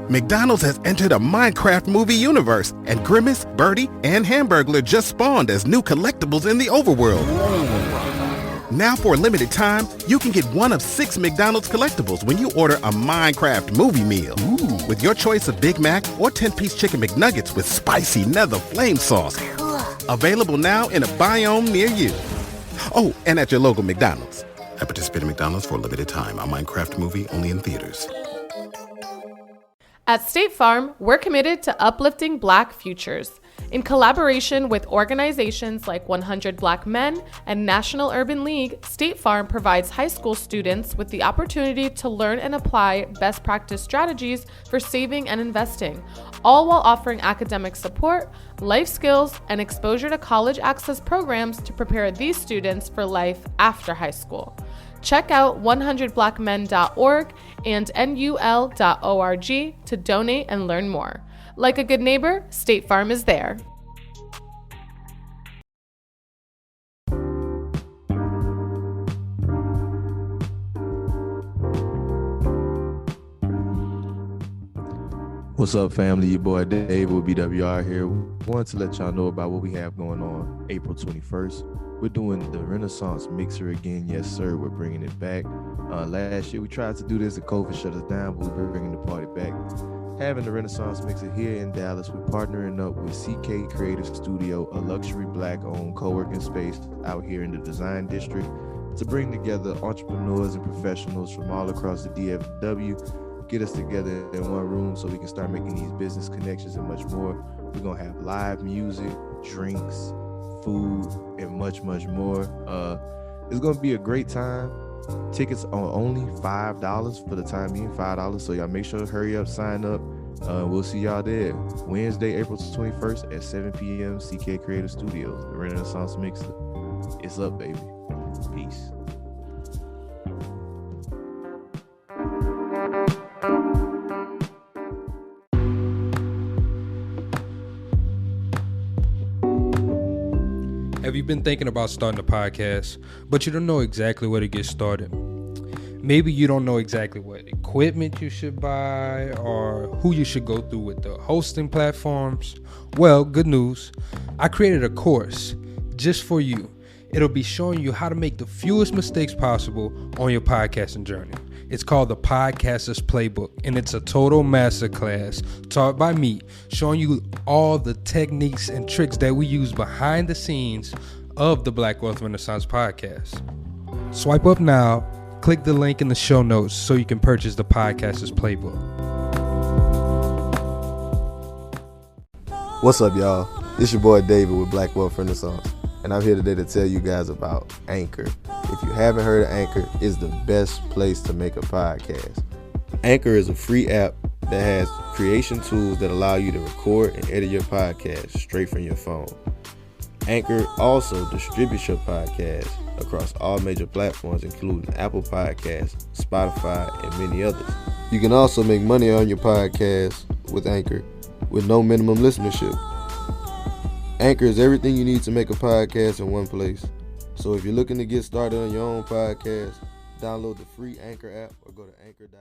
McDonald's has entered a Minecraft movie universe, and Grimace, Birdie, and Hamburglar just spawned as new collectibles in the overworld. Now for a limited time, you can get one of 6 McDonald's collectibles when you order a Minecraft movie meal. Ooh. With your choice of Big Mac or 10-piece chicken McNuggets with spicy nether flame sauce. Available now in a biome near you. Oh, and at your local McDonald's. I participate in McDonald's for a limited time. A Minecraft movie only in theaters. At State Farm, we're committed to uplifting Black futures. In collaboration with organizations like 100 Black Men and National Urban League, State Farm provides high school students with the opportunity to learn and apply best practice strategies for saving and investing, all while offering academic support, life skills, and exposure to college access programs to prepare these students for life after high school. Check out 100blackmen.org and nul.org to donate and learn more. Like a good neighbor, State Farm is there. What's up, family? Your boy Dave with BWR here. Wanted to let y'all know about what we have going on April 21st. We're doing the Renaissance Mixer again. Yes, sir. We're bringing it back. Last year, we tried to do this and COVID shut us down, but we're bringing the party back. Having the Renaissance Mixer here in Dallas, we're partnering up with CK Creative Studio, a luxury Black-owned co-working space out here in the Design District, to bring together entrepreneurs and professionals from all across the DFW, get us together in one room so we can start making these business connections and much more. We're going to have live music, drinks, food, and much, much more. It's going to be a great time. Tickets are only $5 for the time being, $5. So y'all make sure to hurry up, sign up. We'll see y'all there. Wednesday, April 21st at 7 p.m. CK Creative Studios, the Renaissance Mixer. It's up, baby. Peace. Have you been thinking about starting a podcast, but you don't know exactly where to get started? Maybe you don't know exactly what equipment you should buy or who you should go through with the hosting platforms. Well, good news. I created a course just for you. It'll be showing you how to make the fewest mistakes possible on your podcasting journey. It's called the Podcaster's Playbook, and it's a total masterclass taught by me, showing you all the techniques and tricks that we use behind the scenes of the Black Wealth Renaissance podcast. Swipe up now, click the link in the show notes so you can purchase the Podcaster's Playbook. What's up, y'all? It's your boy David with Black Wealth Renaissance, and I'm here today to tell you guys about Anchor. If you haven't heard of Anchor, it's the best place to make a podcast. Anchor is a free app that has creation tools that allow you to record and edit your podcast straight from your phone. Anchor also distributes your podcast across all major platforms, including Apple Podcasts, Spotify, and many others. You can also make money on your podcast with Anchor with no minimum listenership. Anchor is everything you need to make a podcast in one place. So if you're looking to get started on your own podcast, download the free Anchor app or go to anchor.fm.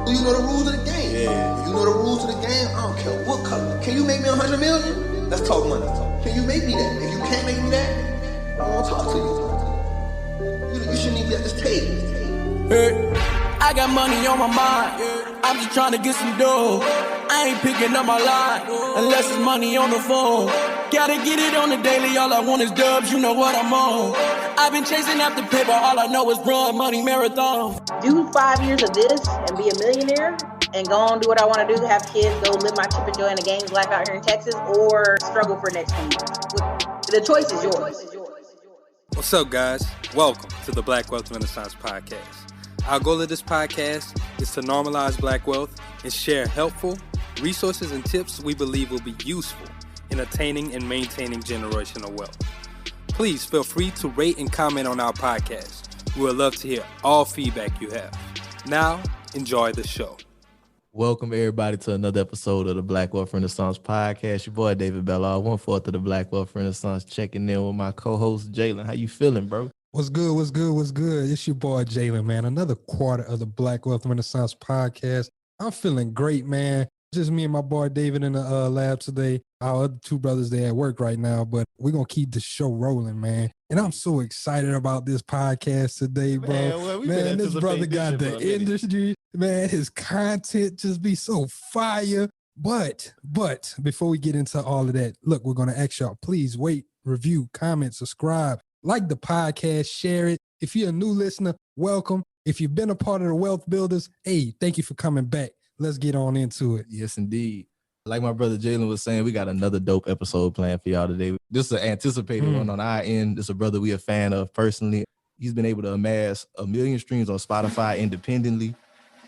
You know the rules of the game. Yeah. If you know the rules of the game, I don't care what color. Can you make me 100 million? Let's talk money. Can you make me that? If you can't make me that, I won't talk to you. You shouldn't even be at this table. Hey. I got money on my mind, I'm just trying to get some dough. I ain't picking up my line, unless it's money on the phone. Gotta get it on the daily, all I want is dubs, you know what I'm on. I've been chasing after paper, all I know is run money marathon. Do 5 years of this and be a millionaire and go on do what I want to do, have kids, go live my chip and joy in the game's life out here in Texas, or struggle for the next 10 years. The choice is yours. What's up, guys? Welcome to the Black Wealth Renaissance Podcast. Our goal of this podcast is to normalize Black wealth and share helpful resources and tips we believe will be useful in attaining and maintaining generational wealth. Please feel free to rate and comment on our podcast. We would love to hear all feedback you have. Now, enjoy the show. Welcome everybody to another episode of the Black Wealth Renaissance Podcast. Your boy David Bellard, 1/4 of the Black Wealth Renaissance, checking in with my co-host Jalen. How you feeling, bro? What's good? What's good? What's good? It's your boy Jalen, man. Another quarter of the Black Wealth Renaissance Podcast. I'm feeling great, man. Just me and my boy David in the lab today. Our other two brothers, they at work right now, but we're going to keep the show rolling, man. And I'm so excited about this podcast today, bro. Man, this brother got the industry. Man, his content just be so fire. But before we get into all of that, look, we're going to ask y'all, please wait, review, comment, subscribe, like the podcast, share it. If you're a new listener, welcome. If you've been a part of the Wealth Builders, hey, thank you for coming back. Let's get on into it. Yes, indeed. Like my brother Jalen was saying, we got another dope episode planned for y'all today. This is an anticipated one on our end. This is a brother we a fan of personally. He's been able to amass 1 million streams on Spotify independently.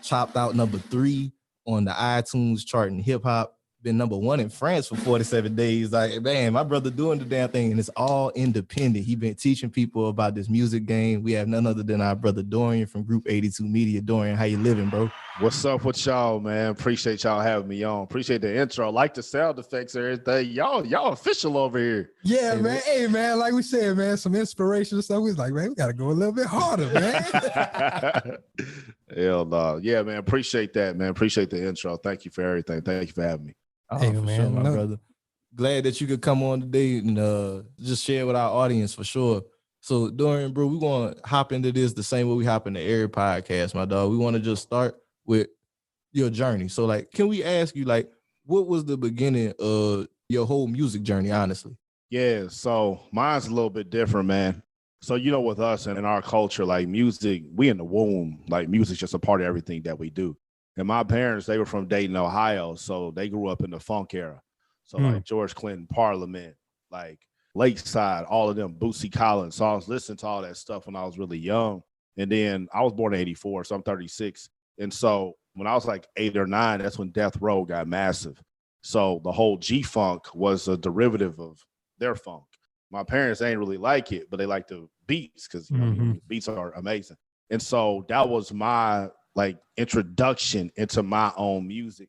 Chopped out number 3 on the iTunes chart in hip hop. Been number 1 in France for 47 days. Like, man, my brother doing the damn thing, and it's all independent. He been teaching people about this music game. We have none other than our brother Dorian from Group 82 Media. Dorian, how you living, bro? What's up with y'all, man? Appreciate y'all having me on. Appreciate the intro. Like the sound effects and everything. Y'all official over here. Yeah, hey, man. Hey, man, like we said, man, some inspirational stuff. We was like, man, we got to go a little bit harder, man. Hell no. Yeah, man. Appreciate that, man. Appreciate the intro. Thank you for everything. Thank you for having me. Oh, hey, for man, sure, my brother. Glad that you could come on today and just share with our audience for sure. So, Dorian, bro, we want to hop into this the same way we hop into every podcast, my dog. We want to just start with your journey. So, like, can we ask you, like, what was the beginning of your whole music journey, honestly? Yeah, so mine's a little bit different, man. So, you know, with us and in our culture, like music, we in the womb, like music's just a part of everything that we do. And my parents, they were from Dayton, Ohio, so they grew up in the funk era. So like George Clinton, Parliament, like Lakeside, all of them, Bootsy Collins. So I was listening to all that stuff when I was really young. And then I was born in 84, so I'm 36. And so when I was like 8 or 9, that's when Death Row got massive. So the whole G-Funk was a derivative of their funk. My parents ain't really like it, but they like the beats because you know, beats are amazing. And so that was my like introduction into my own music.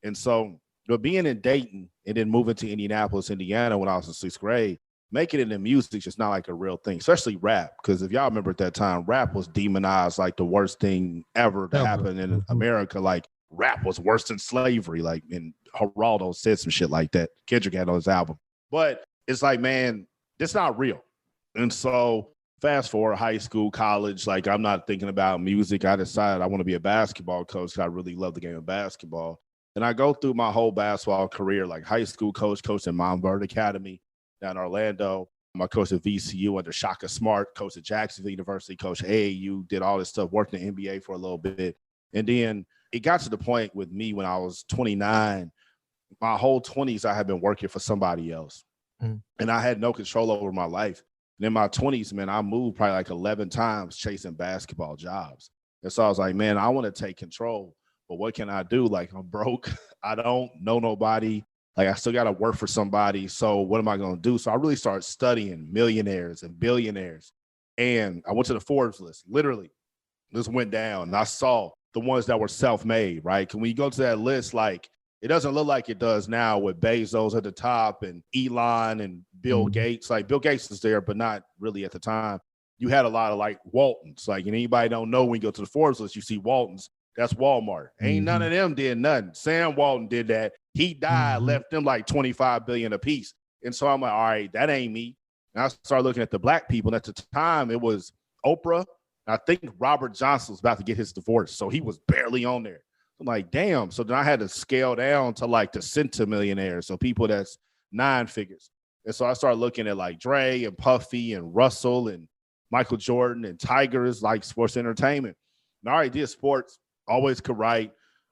And so but being in Dayton and then moving to Indianapolis, Indiana when I was in 6th grade, making it in music just not like a real thing, especially rap. Because if y'all remember at that time, rap was demonized like the worst thing ever to happen in America. Like rap was worse than slavery. Like, and Geraldo said some shit like that. Kendrick had on his album. But it's like, man, it's not real. And so fast forward high school, college, like I'm not thinking about music. I decided I want to be a basketball coach because I really love the game of basketball. And I go through my whole basketball career, like high school coached in Montverde Academy down in Orlando. I coached at VCU under Shaka Smart, coached at Jacksonville University, coached at AAU, did all this stuff, worked in the NBA for a little bit. And then it got to the point with me when I was 29, my whole 20s, I had been working for somebody else. And I had no control over my life. And in my 20s, man, I moved probably like 11 times chasing basketball jobs. And so I was like, man, I want to take control, but what can I do? Like, I'm broke. I don't know nobody. Like, I still got to work for somebody. So what am I going to do? So I really started studying millionaires and billionaires. And I went to the Forbes list, literally. Just went down and I saw the ones that were self-made, right? When you go to that list, like, it doesn't look like it does now with Bezos at the top and Elon and Bill Gates. Like Bill Gates is there, but not really at the time. You had a lot of like Waltons. Like, and anybody don't know when you go to the Forbes list, you see Waltons. That's Walmart. Ain't none of them did nothing. Sam Walton did that. He died, left them like $25 billion a piece. And so I'm like, all right, that ain't me. And I started looking at the black people. And at the time, it was Oprah. I think Robert Johnson was about to get his divorce. So he was barely on there. I'm like, damn. So then I had to scale down to like the centimillionaires. So people that's 9 figures. And so I started looking at like Dre and Puffy and Russell and Michael Jordan and Tigers, like sports entertainment. And I already did sports, always could write,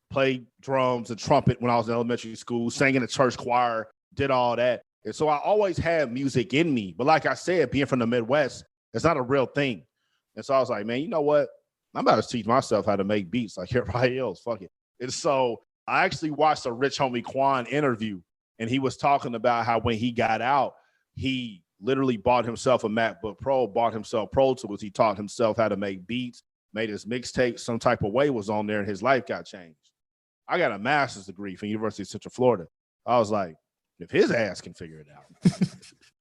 played drums and trumpet when I was in elementary school, sang in the church choir, did all that. And so I always had music in me. But like I said, being from the Midwest, it's not a real thing. And so I was like, man, you know what? I'm about to teach myself how to make beats like everybody else. Fuck it. And so I actually watched a Rich Homie Quan interview, and he was talking about how when he got out, he literally bought himself a MacBook Pro, bought himself Pro Tools. He taught himself how to make beats, made his mixtape some type of way was on there, and his life got changed. I got a master's degree from University of Central Florida. I was like, if his ass can figure it out,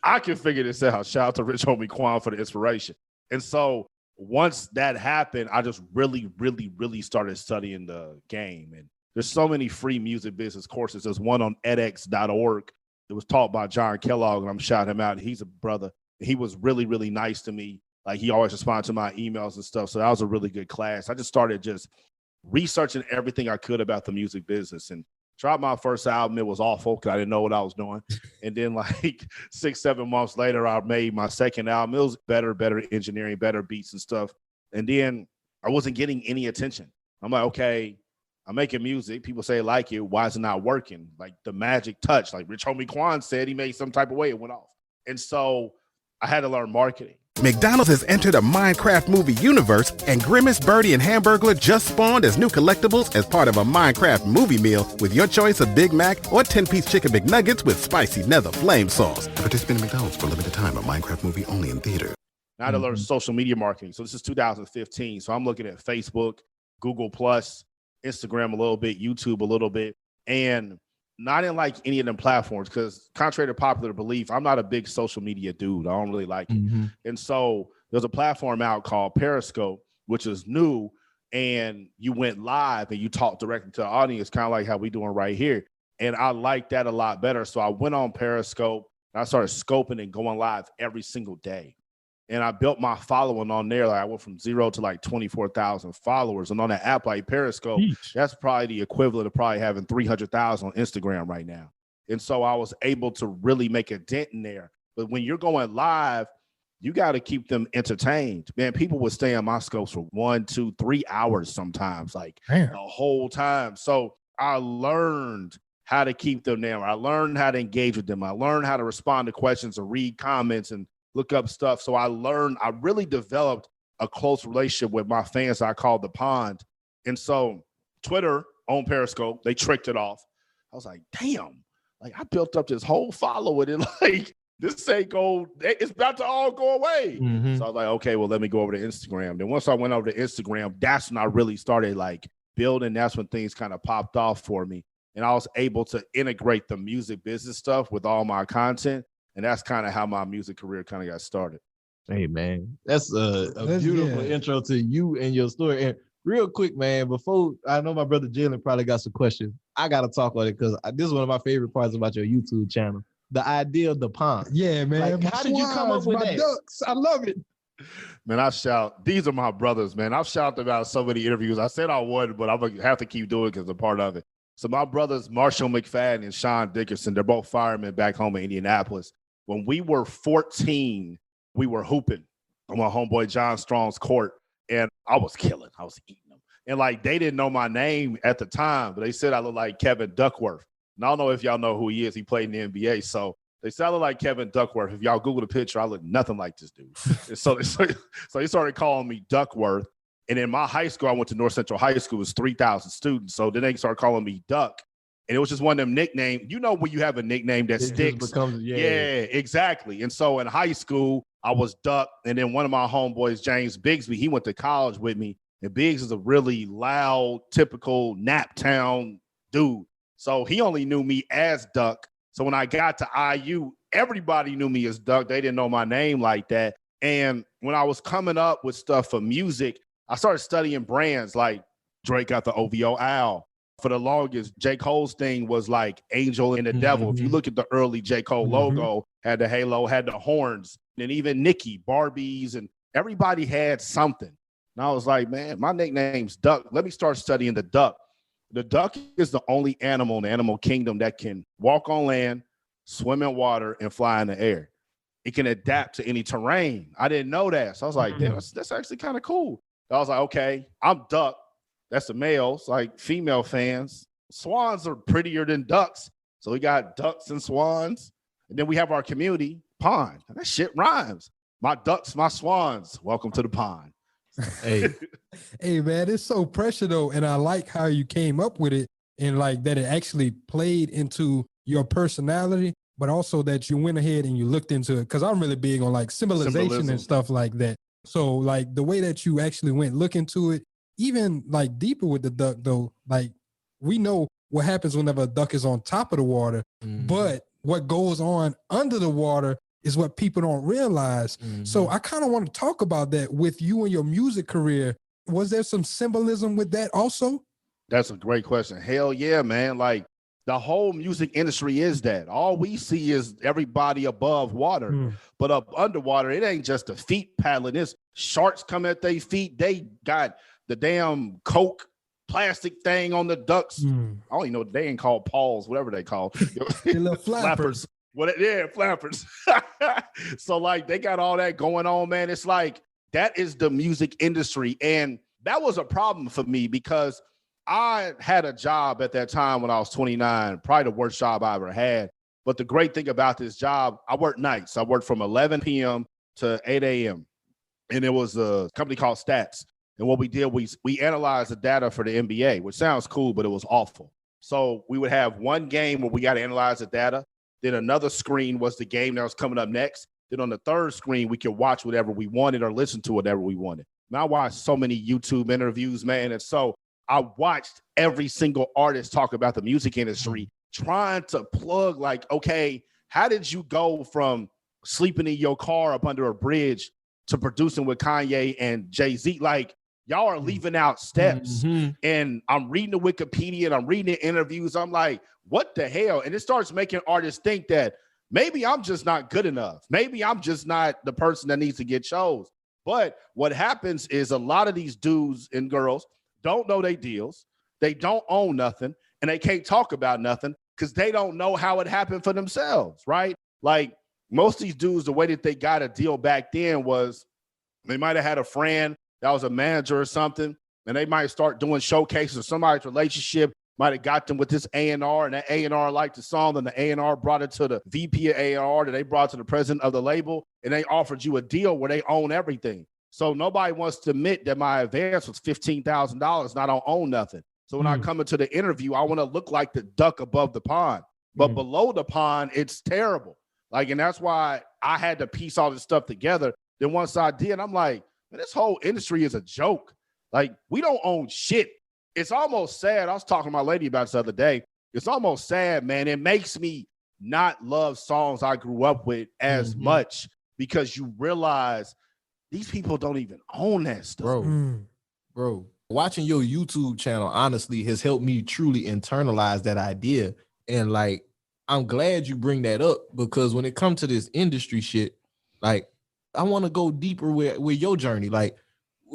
I can figure this out. Shout out to Rich Homie Quan for the inspiration. And so once that happened, I just really, really, really started studying the game. And there's so many free music business courses. There's one on edX.org that was taught by John Kellogg, and I'm shouting him out. He's a brother. He was really, really nice to me. Like, he always responded to my emails and stuff. So that was a really good class. I just started just researching everything I could about the music business, and dropped my first album. It was awful because I didn't know what I was doing. And then like 6-7 months later, I made my second album. It was better engineering, better beats and stuff. And then I wasn't getting any attention. I'm like, okay, I'm making music. People say like it. Why is it not working? Like the magic touch, like Rich Homie Quan said, he made some type of way it went off. And so I had to learn marketing. McDonald's has entered a Minecraft movie universe, and Grimace, Birdie, and Hamburglar just spawned as new collectibles as part of a Minecraft movie meal with your choice of Big Mac or 10-piece chicken McNuggets with spicy nether flame sauce. Participate in McDonald's for a limited time. A Minecraft movie only in theater. Now I had to learn social media marketing. So this is 2015. So I'm looking at Facebook, Google+, Instagram a little bit, YouTube a little bit, and not in like any of them platforms, because contrary to popular belief, I'm not a big social media dude. I don't really like it. And so there's a platform out called Periscope, which is new, and you went live and you talked directly to the audience, kind of like how we doing right here. And I like that a lot better. So I went on Periscope and I started scoping and going live every single day. And I built my following on there. Like I went from 0 to like 24,000 followers. And on that app like Periscope, that's probably the equivalent of probably having 300,000 on Instagram right now. And so I was able to really make a dent in there. But when you're going live, you got to keep them entertained. Man, people would stay on my scopes for 1, 2, 3 hours sometimes, like the whole time. So I learned how to keep them there. I learned how to engage with them. I learned how to respond to questions and read comments and look up stuff. So I really developed a close relationship with my fans I call the pond. And so Twitter on Periscope, they tricked it off. I was like, damn, like I built up this whole following and like this ain't it's about to all go away. So I was like, okay, well, let me go over to Instagram. Then once I went over to Instagram, that's when I really started like building. That's when things kind of popped off for me. And I was able to integrate the music business stuff with all my content. And that's kind of how my music career kind of got started. Hey, man, that's a beautiful intro to you and your story. And real quick, man, before I know my brother Jalen probably got some questions, I got to talk on it because this is one of my favorite parts about your YouTube channel. The idea of the pond. Yeah, man. Like, how did you come up with that? Ducks. I love it. Man, these are my brothers, man. I've shouted about so many interviews. I said I would, but I'm going to have to keep doing it because they're part of it. So my brothers, Marshall McFadden and Sean Dickerson, they're both firemen back home in Indianapolis. When we were 14, we were hooping on my homeboy John Strong's court, and I was killing. I was eating them. And, like, they didn't know my name at the time, but they said I looked like Kevin Duckworth. And I don't know if y'all know who he is. He played in the NBA. So they said I look like Kevin Duckworth. If y'all Google the picture, I look nothing like this dude. so they started calling me Duckworth. And in my high school, I went to North Central High School. It was 3,000 students. So then they started calling me Duck. And it was just one of them nicknames. You know when you have a nickname that sticks. Yeah, exactly. And so in high school, I was Duck. And then one of my homeboys, James Bigsby, he went to college with me. And Biggs is a really loud, typical Naptown dude. So he only knew me as Duck. So when I got to IU, everybody knew me as Duck. They didn't know my name like that. And when I was coming up with stuff for music, I started studying brands like Drake got the OVO Owl. For the longest, J. Cole's thing was like Angel and the Devil. If you look at the early J. Cole logo, had the halo, had the horns, and even Nicki, Barbies, and everybody had something. And I was like, man, my nickname's Duck. Let me start studying the duck. The duck is the only animal in the animal kingdom that can walk on land, swim in water, and fly in the air. It can adapt to any terrain. I didn't know that. So I was like, damn, that's actually kind of cool. I was like, okay, I'm Duck. That's the males. Like female fans, swans are prettier than ducks. So we got ducks and swans. And then we have our community, pond. That shit rhymes. My ducks, my swans. Welcome to the pond. Hey, hey, man, it's so pressure though. And I like how you came up with it and like that it actually played into your personality, but also that you went ahead and you looked into it. Cause I'm really big on like symbolism and stuff like that. So like the way that you actually went look into it, even like deeper with the duck though, like we know what happens whenever a duck is on top of the water, but what goes on under the water is what people don't realize. So I kind of want to talk about that with you and your music career. Was there some symbolism with that also? That's a great question. Hell yeah, man. Like the whole music industry is that. All we see is everybody above water, but up underwater, it ain't just the feet paddling. It's sharks come at their feet. They got the damn Coke plastic thing on the ducks. I don't even know what they ain't called, paws, whatever they call. The little flappers. Flappers. So like they got all that going on, man. It's like that is the music industry. And that was a problem for me because I had a job at that time when I was 29, probably the worst job I ever had. But the great thing about this job, I worked nights. I worked from 11 p.m. to 8 a.m. And it was a company called Stats. And what we did, we analyzed the data for the NBA, which sounds cool, but it was awful. So we would have one game where we got to analyze the data. Then another screen was the game that was coming up next. Then on the third screen, we could watch whatever we wanted or listen to whatever we wanted. And I watched so many YouTube interviews, man. And so I watched every single artist talk about the music industry, trying to plug like, okay, how did you go from sleeping in your car up under a bridge to producing with Kanye and Jay-Z? Like, y'all are leaving out steps. And I'm reading the Wikipedia and I'm reading the interviews. I'm like, what the hell? And it starts making artists think that maybe I'm just not good enough. Maybe I'm just not the person that needs to get chose. But what happens is a lot of these dudes and girls don't know their deals. They don't own nothing and they can't talk about nothing because they don't know how it happened for themselves, right? Like most of these dudes, the way that they got a deal back then was they might have had a friend that was a manager or something, and they might start doing showcases of somebody's relationship, might have got them with this A&R, and that A&R liked the song, and the A&R brought it to the VP of A&R, that they brought to the president of the label, and they offered you a deal where they own everything. So nobody wants to admit that my advance was $15,000 and I don't own nothing. So when I come into the interview, I want to look like the duck above the pond. But below the pond, it's terrible. Like, and that's why I had to piece all this stuff together. Then once I did, I'm like, man, this whole industry is a joke. Like, we don't own shit. It's almost sad. I was talking to my lady about this the other day. It's almost sad, man. It makes me not love songs I grew up with as much because you realize these people don't even own that stuff. Bro, watching your YouTube channel, honestly, has helped me truly internalize that idea. And like, I'm glad you bring that up because when it comes to this industry shit, like, I want to go deeper with your journey. Like,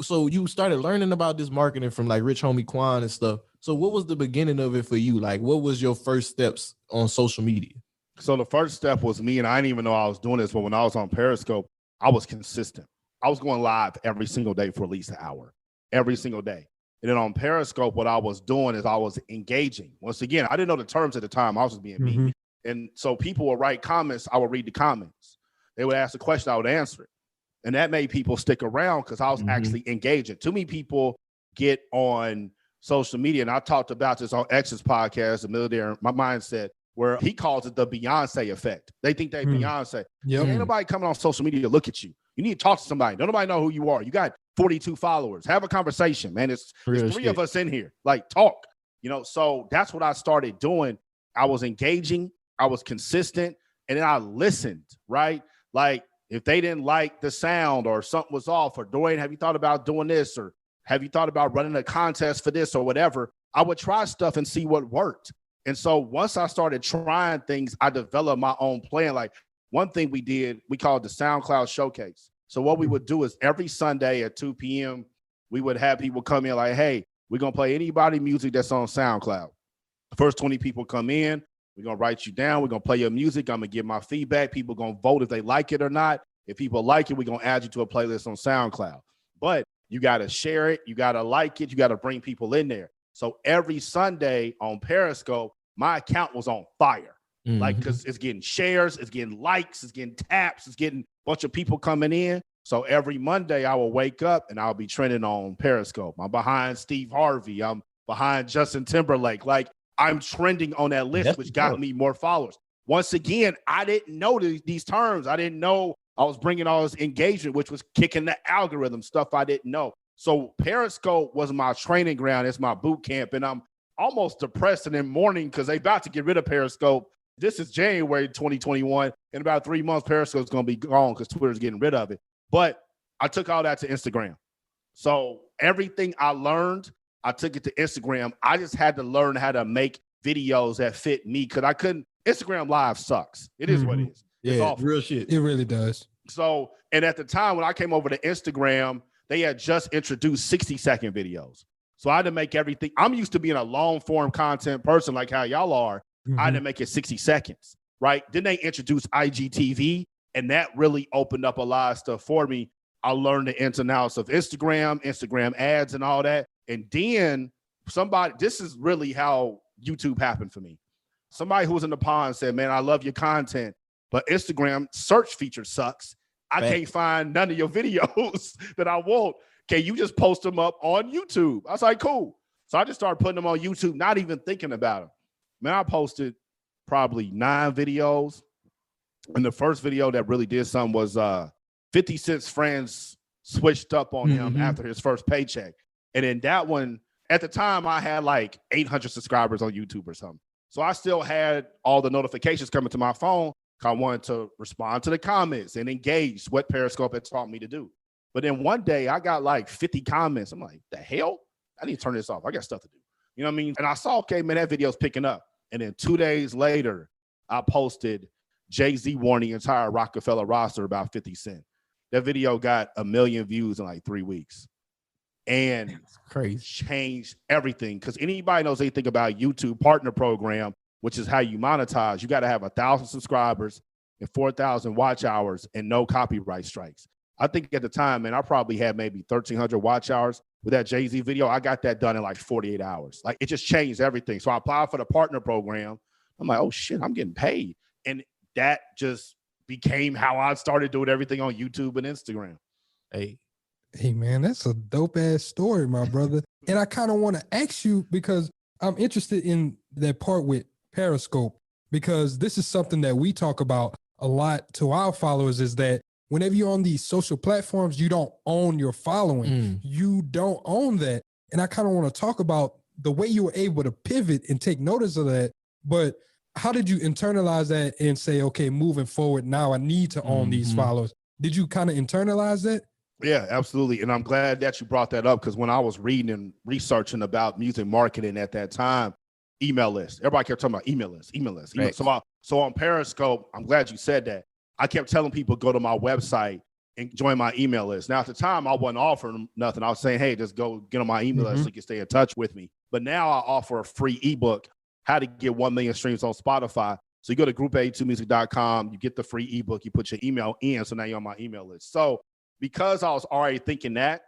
so you started learning about this marketing from like Rich Homie Quan and stuff. So what was the beginning of it for you? Like, what was your first steps on social media? So the first step was me, and I didn't even know I was doing this, but when I was on Periscope, I was consistent. I was going live every single day for at least an hour, every single day. And then on Periscope, what I was doing is I was engaging. Once again, I didn't know the terms at the time. I was just being me. And so people would write comments. I would read the comments. They would ask a question. I would answer it. And that made people stick around because I was actually engaging. Too many people get on social media. And I talked about this on X's podcast, The Millionaire, My Mindset, where he calls it the Beyonce effect. They think they Beyonce. Ain't nobody coming on social media to look at you. You need to talk to somebody. Don't nobody know who you are. You got 42 followers. Have a conversation, man. There's three of us in here. Like, talk. You know, so that's what I started doing. I was engaging. I was consistent. And then I listened, right? Like, if they didn't like the sound or something was off, or Dorian, have you thought about doing this? Or have you thought about running a contest for this or whatever? I would try stuff and see what worked. And so once I started trying things, I developed my own plan. Like one thing we did, we called the SoundCloud Showcase. So what we would do is every Sunday at 2 p.m., we would have people come in like, hey, we're going to play anybody music that's on SoundCloud. The first 20 people come in. We're going to write you down. We're going to play your music. I'm going to give my feedback. People are going to vote if they like it or not. If people like it, we're going to add you to a playlist on SoundCloud. But you got to share it. You got to like it. You got to bring people in there. So every Sunday on Periscope, my account was on fire. Like, because it's getting shares, it's getting likes, it's getting taps, it's getting a bunch of people coming in. So every Monday I will wake up and I'll be trending on Periscope. I'm behind Steve Harvey. I'm behind Justin Timberlake. Like, I'm trending on that list, which got me more followers. Once again, I didn't know these terms. I didn't know I was bringing all this engagement, which was kicking the algorithm, stuff I didn't know. So Periscope was my training ground. It's my boot camp. And I'm almost depressed and in mourning because they about to get rid of Periscope. This is January 2021. In about 3 months, Periscope's going to be gone because Twitter's getting rid of it. But I took all that to Instagram. So everything I learned, I took it to Instagram. I just had to learn how to make videos that fit me because I couldn't. Instagram Live sucks. It is what it is. It's awful. Real shit. It really does. So, and at the time when I came over to Instagram, they had just introduced 60-second videos. So I had to make everything. I'm used to being a long form content person like how y'all are. I had to make it 60 seconds, right? Then they introduced IGTV, and that really opened up a lot of stuff for me. I learned the ins and outs of Instagram ads and all that. And then this is really how YouTube happened for me. Somebody who was in the pond said, man, I love your content, but Instagram search feature sucks. I can't find none of your videos that I want. Can you just post them up on YouTube? I was like, cool. So I just started putting them on YouTube, not even thinking about them. Man, I posted probably 9 videos. And the first video that really did something was 50 Cent's friends switched up on him after his first paycheck. And then that one, at the time, I had like 800 subscribers on YouTube or something. So I still had all the notifications coming to my phone. I wanted to respond to the comments and engage what Periscope had taught me to do. But then one day I got like 50 comments. I'm like, the hell? I need to turn this off. I got stuff to do. You know what I mean? And I saw, okay, man, that video's picking up. And then 2 days later, I posted Jay-Z warning the entire Rockefeller roster about 50 Cent. That video got 1 million views in like 3 weeks. And it's crazy. Changed everything. Because anybody knows anything about YouTube partner program, which is how you monetize, you got to have 1,000 subscribers and 4,000 watch hours and no copyright strikes. I think at the time, man, I probably had maybe 1,300 watch hours with that Jay-Z video. I got that done in like 48 hours. Like it just changed everything. So I applied for the partner program. I'm like, oh shit, I'm getting paid. And that just became how I started doing everything on YouTube and Instagram. Hey man, that's a dope ass story, my brother. And I kind of want to ask you because I'm interested in that part with Periscope, because this is something that we talk about a lot to our followers, is that whenever you're on these social platforms, you don't own your following. You don't own that. And I kind of want to talk about the way you were able to pivot and take notice of that. But how did you internalize that and say, okay, moving forward, now I need to own these followers? Did you kind of internalize that? Yeah, absolutely. And I'm glad that you brought that up, because when I was reading and researching about music marketing at that time, email list. Everybody kept talking about email list. Right. So on Periscope, I'm glad you said that. I kept telling people, go to my website and join my email list. Now, at the time, I wasn't offering them nothing. I was saying, hey, just go get on my email list so you can stay in touch with me. But now I offer a free ebook, how to get 1 million streams on Spotify. So you go to group82music.com, you get the free ebook, you put your email in, so now you're on my email list. So because I was already thinking that,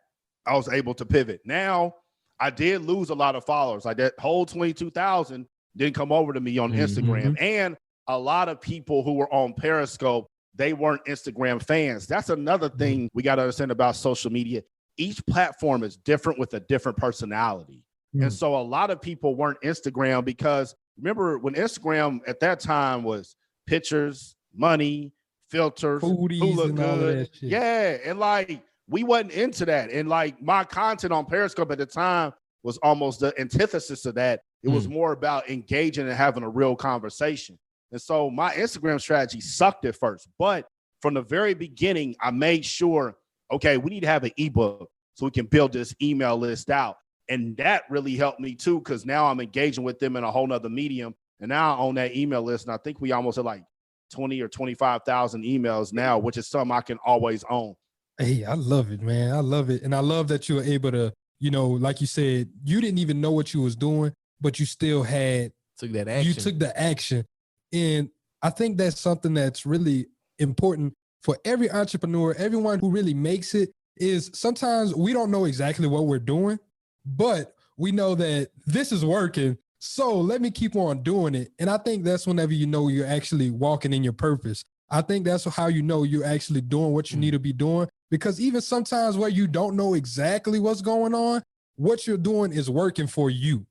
I was able to pivot. Now, I did lose a lot of followers. Like that whole 22,000 didn't come over to me on Instagram. And a lot of people who were on Periscope, they weren't Instagram fans. That's another thing we got to understand about social media. Each platform is different with a different personality. And so a lot of people weren't Instagram because remember when Instagram at that time was pictures, money, filters, foodies, who look and all good. that shit. Yeah. And like, we wasn't into that. And like my content on Periscope at the time was almost the antithesis of that. It was more about engaging and having a real conversation. And so my Instagram strategy sucked at first, but from the very beginning, I made sure, okay, we need to have an ebook so we can build this email list out. And that really helped me too, because now I'm engaging with them in a whole nother medium. And now I own that email list. And I think we almost at like 20 or 25,000 emails now, which is something I can always own. Hey, I love it, man. I love it. And I love that you were able to, you know, like you said, you didn't even know what you was doing, but you still took that action. You took the action. And I think that's something that's really important for every entrepreneur, everyone who really makes it, is sometimes we don't know exactly what we're doing, but we know that this is working. So let me keep on doing it. And I think that's whenever you know you're actually walking in your purpose. I think that's how you know you're actually doing what you need to be doing. Because even sometimes where you don't know exactly what's going on, what you're doing is working for you.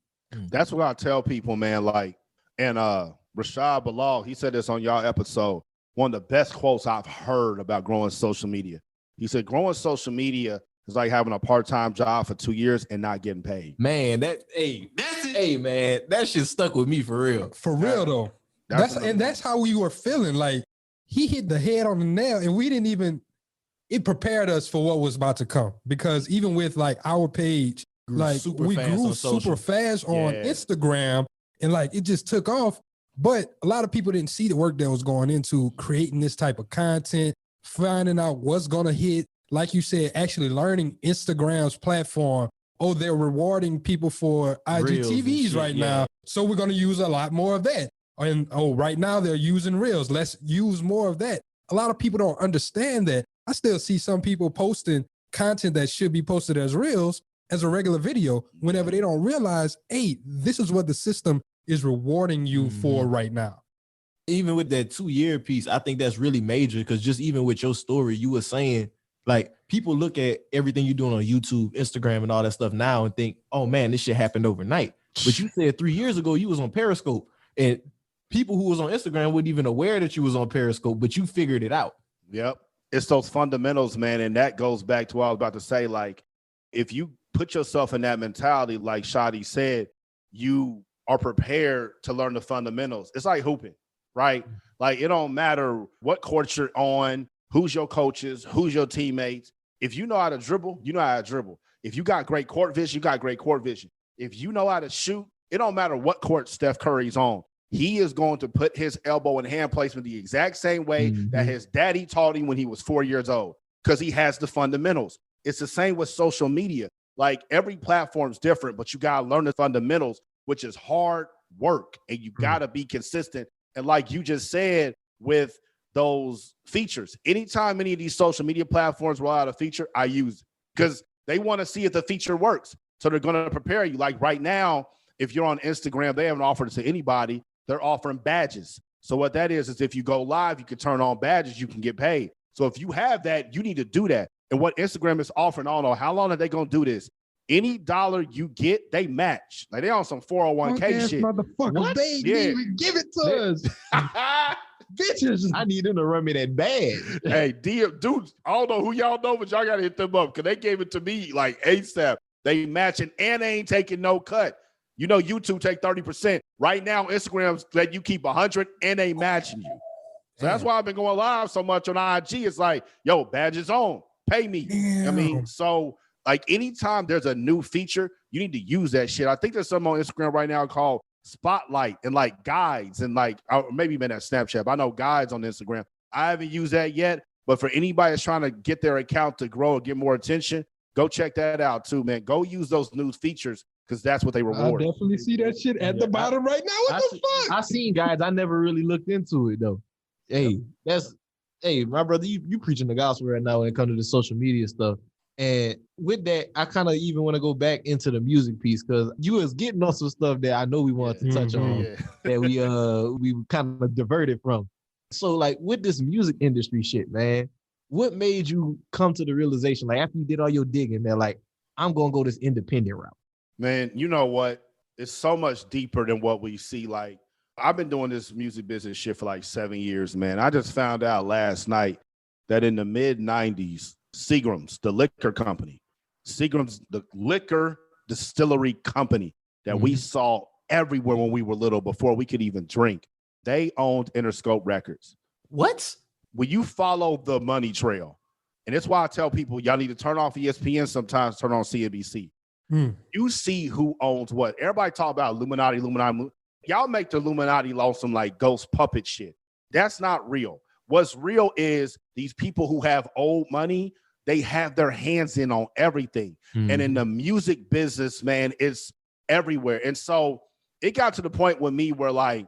That's what I tell people, man. Like, and Rashad Bilal, he said this on y'all episode. One of the best quotes I've heard about growing social media. He said, growing social media is like having a part-time job for 2 years and not getting paid. Man, that's it. Hey man, that shit stuck with me for real. For real though. That's how we were feeling. Like he hit the head on the nail, and we didn't even. It prepared us for what was about to come, because even with like our page, like we grew super fast on Instagram, and like it just took off. But a lot of people didn't see the work that was going into creating this type of content, finding out what's going to hit. Like you said, actually learning Instagram's platform. Oh, they're rewarding people for IGTVs right now. So we're going to use a lot more of that. And right now they're using Reels. Let's use more of that. A lot of people don't understand that. I still see some people posting content that should be posted as Reels as a regular video whenever they don't realize, hey, this is what the system is rewarding you for right now. Even with that 2-year piece, I think that's really major, because just even with your story, you were saying, like, people look at everything you're doing on YouTube, Instagram, and all that stuff now and think, oh man, this shit happened overnight. But you said 3 years ago you was on Periscope, and people who was on Instagram weren't even aware that you was on Periscope, but you figured it out. Yep. It's those fundamentals, man. And that goes back to what I was about to say. Like, if you put yourself in that mentality, like Shadi said, you are prepared to learn the fundamentals. It's like hooping, right? Like, it don't matter what court you're on, who's your coaches, who's your teammates. If you know how to dribble, you know how to dribble. If you got great court vision, you got great court vision. If you know how to shoot, it don't matter what court Steph Curry's on. He is going to put his elbow and hand placement the exact same way that his daddy taught him when he was 4 years old, because he has the fundamentals. It's the same with social media. Like, every platform's different, but you got to learn the fundamentals, which is hard work, and you got to be consistent. And like you just said, with those features, anytime any of these social media platforms roll out a feature, I use it, because they want to see if the feature works. So they're going to prepare you. Like right now, if you're on Instagram, they haven't offered it to anybody. They're offering badges. So what that is if you go live, you can turn on badges, you can get paid. So if you have that, you need to do that. And what Instagram is offering, I don't know how long are they going to do this. Any dollar you get, they match. Like, they on some 401k shit. Motherfuckers, What? they didn't even give it to us. Bitches, I need them to run me that badge. Hey, dude, I don't know who y'all know, but y'all got to hit them up, because they gave it to me like ASAP. They matching, and they ain't taking no cut. You know, YouTube take 30%. Right now, Instagram's let you keep 100, and they matching you. So that's why I've been going live so much on IG. It's like, yo, badges on, pay me. I mean, so like, anytime there's a new feature, you need to use that shit. I think there's something on Instagram right now called Spotlight, and like guides, and like, maybe even that Snapchat. But I know guides on Instagram. I haven't used that yet, but for anybody that's trying to get their account to grow or get more attention, go check that out too, man. Go use those new features, because that's what they reward. I definitely see that shit at the bottom right now. What the fuck? I seen guys. I never really looked into it though. Hey, my brother, you preaching the gospel right now when it comes to the social media stuff. And with that, I kind of even want to go back into the music piece, because you was getting on some stuff that I know we wanted to touch on that we kind of diverted from. So like, with this music industry shit, man, what made you come to the realization, like, after you did all your digging, they're like, I'm gonna go this independent route? Man, you know what? It's so much deeper than what we see. Like, I've been doing this music business shit for like 7 years, man. I just found out last night that in the mid-90s, Seagram's, the liquor company, Seagram's, the liquor distillery company that we saw everywhere when we were little before we could even drink, they owned Interscope Records. What? When you follow the money trail, and that's why I tell people, y'all need to turn off ESPN sometimes, turn on CNBC. You see who owns what. Everybody talk about Illuminati. Y'all make the Illuminati on some like ghost puppet shit. That's not real. What's real is these people who have old money, they have their hands in on everything. And in the music business, man, it's everywhere. And so it got to the point with me where like,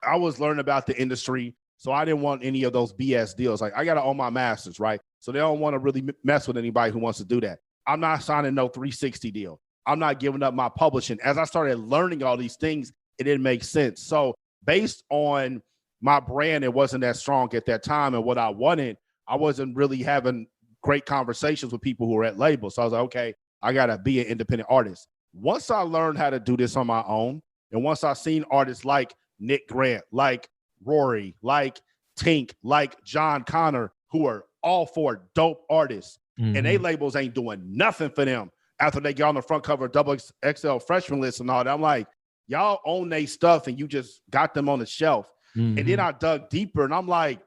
I was learning about the industry, so I didn't want any of those BS deals. Like, I got to own my masters, right? So they don't want to really mess with anybody who wants to do that. I'm not signing no 360 deal. I'm not giving up my publishing. As I started learning all these things, it didn't make sense. So based on my brand, it wasn't that strong at that time. And what I wanted, I wasn't really having great conversations with people who were at labels. So I was like, okay, I got to be an independent artist. Once I learned how to do this on my own, and once I seen artists like Nick Grant, like Rory, like Tink, like John Connor, who are all four dope artists, and they labels ain't doing nothing for them after they get on the front cover of XXL freshman list and all that. I'm like, Y'all own they stuff and you just got them on the shelf. Mm-hmm. And then I dug deeper and I'm like,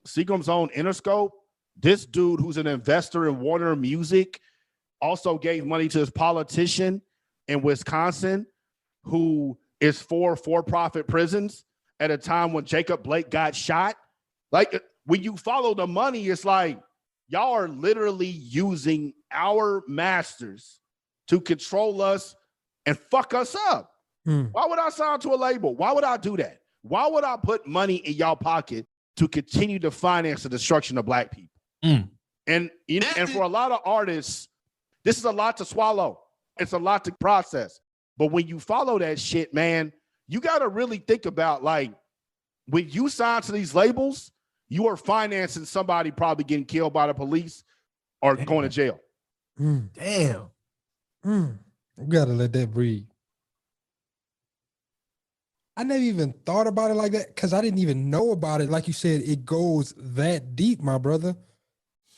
Seagram's own Interscope. This dude who's an investor in Warner Music also gave money to his politician in Wisconsin who is for-profit prisons at a time when Jacob Blake got shot. Like, when you follow the money, it's like y'all are literally using our masters to control us and fuck us up. Why would I sign to a label? Why would I do that? Why would I put money in y'all pocket to continue to finance the destruction of Black people? And for a lot of artists, this is a lot to swallow. It's a lot to process. But when you follow that shit, man, you got to really think about, like, when you sign to these labels, you are financing somebody probably getting killed by the police or going to jail. Damn. You got to let that breathe. I never even thought about it like that because I didn't even know about it. Like you said, it goes that deep, my brother.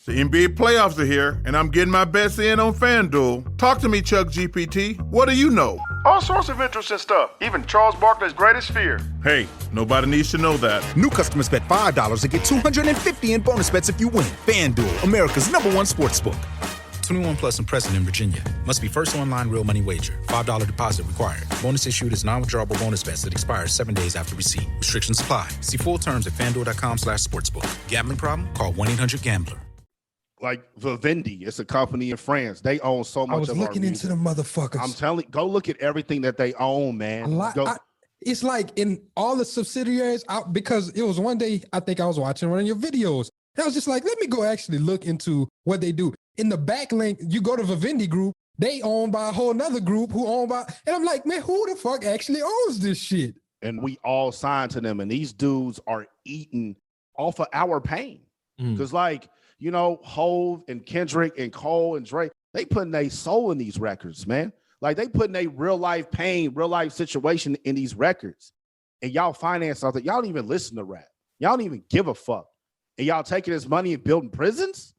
The NBA playoffs are here, and I'm getting my bets in on FanDuel. Talk to me, Chuck GPT. What do you know? All sorts of interesting stuff, even Charles Barkley's greatest fear. Hey, nobody needs to know that. New customers bet $5 and get $250 in bonus bets if you win. FanDuel, America's #1 sportsbook. 21 plus and present in Virginia. Must be first online real money wager. $5 deposit required. Bonus issued as non-withdrawable bonus bets that expire 7 days after receipt. Restrictions apply. See full terms at FanDuel.com/sportsbook. Gambling problem? Call 1-800-GAMBLER. Like Vivendi, it's a company in France. They own so much. I was looking into the motherfuckers. I'm telling you, go look at everything that they own, man. A lot. It's like in all the subsidiaries, because it was one day I think I was watching one of your videos. And I was just like, let me go actually look into what they do. In the backlink, you go to Vivendi Group, they own by a whole nother group who own by, and I'm like, man, who the fuck actually owns this shit? And we all signed to them, and these dudes are eating off of our pain. Because like, you know, Hove and Kendrick and Cole and Drake, they putting their soul in these records, man. Like they putting their real life pain, real life situation in these records. And y'all finance something. Y'all don't even listen to rap. Y'all don't even give a fuck. And y'all taking this money and building prisons?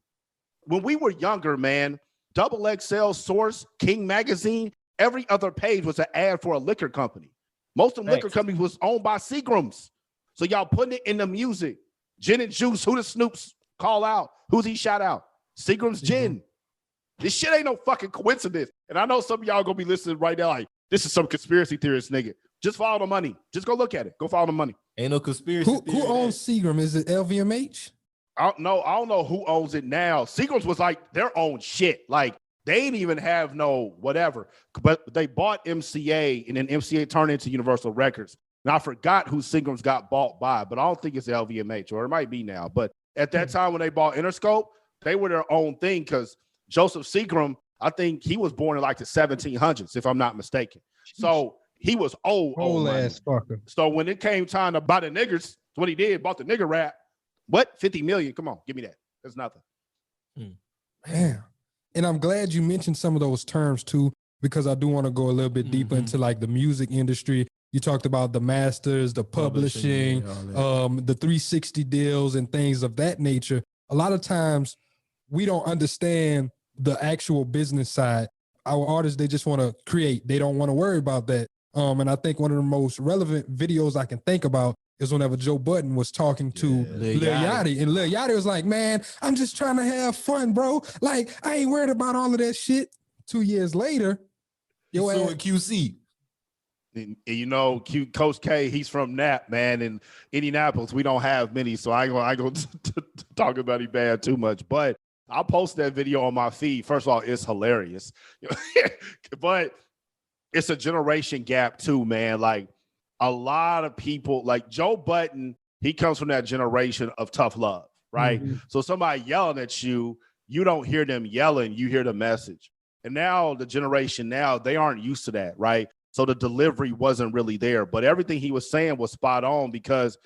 When we were younger, man, XXL, Source, King Magazine, every other page was an ad for a liquor company. Most of the liquor companies was owned by Seagrams. So y'all putting it in the music. Gin and Juice, who the Snoops call out? Who's he shout out? Seagram's Gin. This shit ain't no fucking coincidence. And I know some of y'all gonna be listening right now like, this is some conspiracy theorist nigga. Just follow the money. Just go look at it. Go follow the money. Ain't no conspiracy. Who owns Seagram? Is it LVMH? I don't know who owns it now. Seagram's was like their own shit. Like they didn't even have no whatever. But they bought MCA and then MCA turned into Universal Records. And I forgot who Seagram's got bought by, but I don't think it's LVMH, or it might be now. But at that time when they bought Interscope, they were their own thing because Joseph Seagram, I think he was born in like the 1700s, if I'm not mistaken. So he was old ass fucker. So when it came time to buy the niggers, that's what he did, bought the nigger rap. What? 50 million? Come on, give me that. That's nothing. Man. And I'm glad you mentioned some of those terms too, because I do want to go a little bit deeper into like the music industry. You talked about the masters, the publishing, the 360 deals and things of that nature. A lot of times we don't understand the actual business side. Our artists, they just want to create. They don't want to worry about that. And I think one of the most relevant videos I can think about is whenever Joe Budden was talking to Lil Yachty. And Lil Yachty was like, man, I'm just trying to have fun, bro. Like, I ain't worried about all of that shit. 2 years later, you're suing QC. And you know, Coach K, he's from Nap, man. In Indianapolis, we don't have many, so I ain't gonna talk about him bad too much. But I'll post that video on my feed. First of all, it's hilarious. But it's a generation gap too, man. Like a lot of people, like Joe Budden, he comes from that generation of tough love, right? So somebody yelling at you, you don't hear them yelling, you hear the message. And now the generation now, they aren't used to that, right? So the delivery wasn't really there, but everything he was saying was spot on because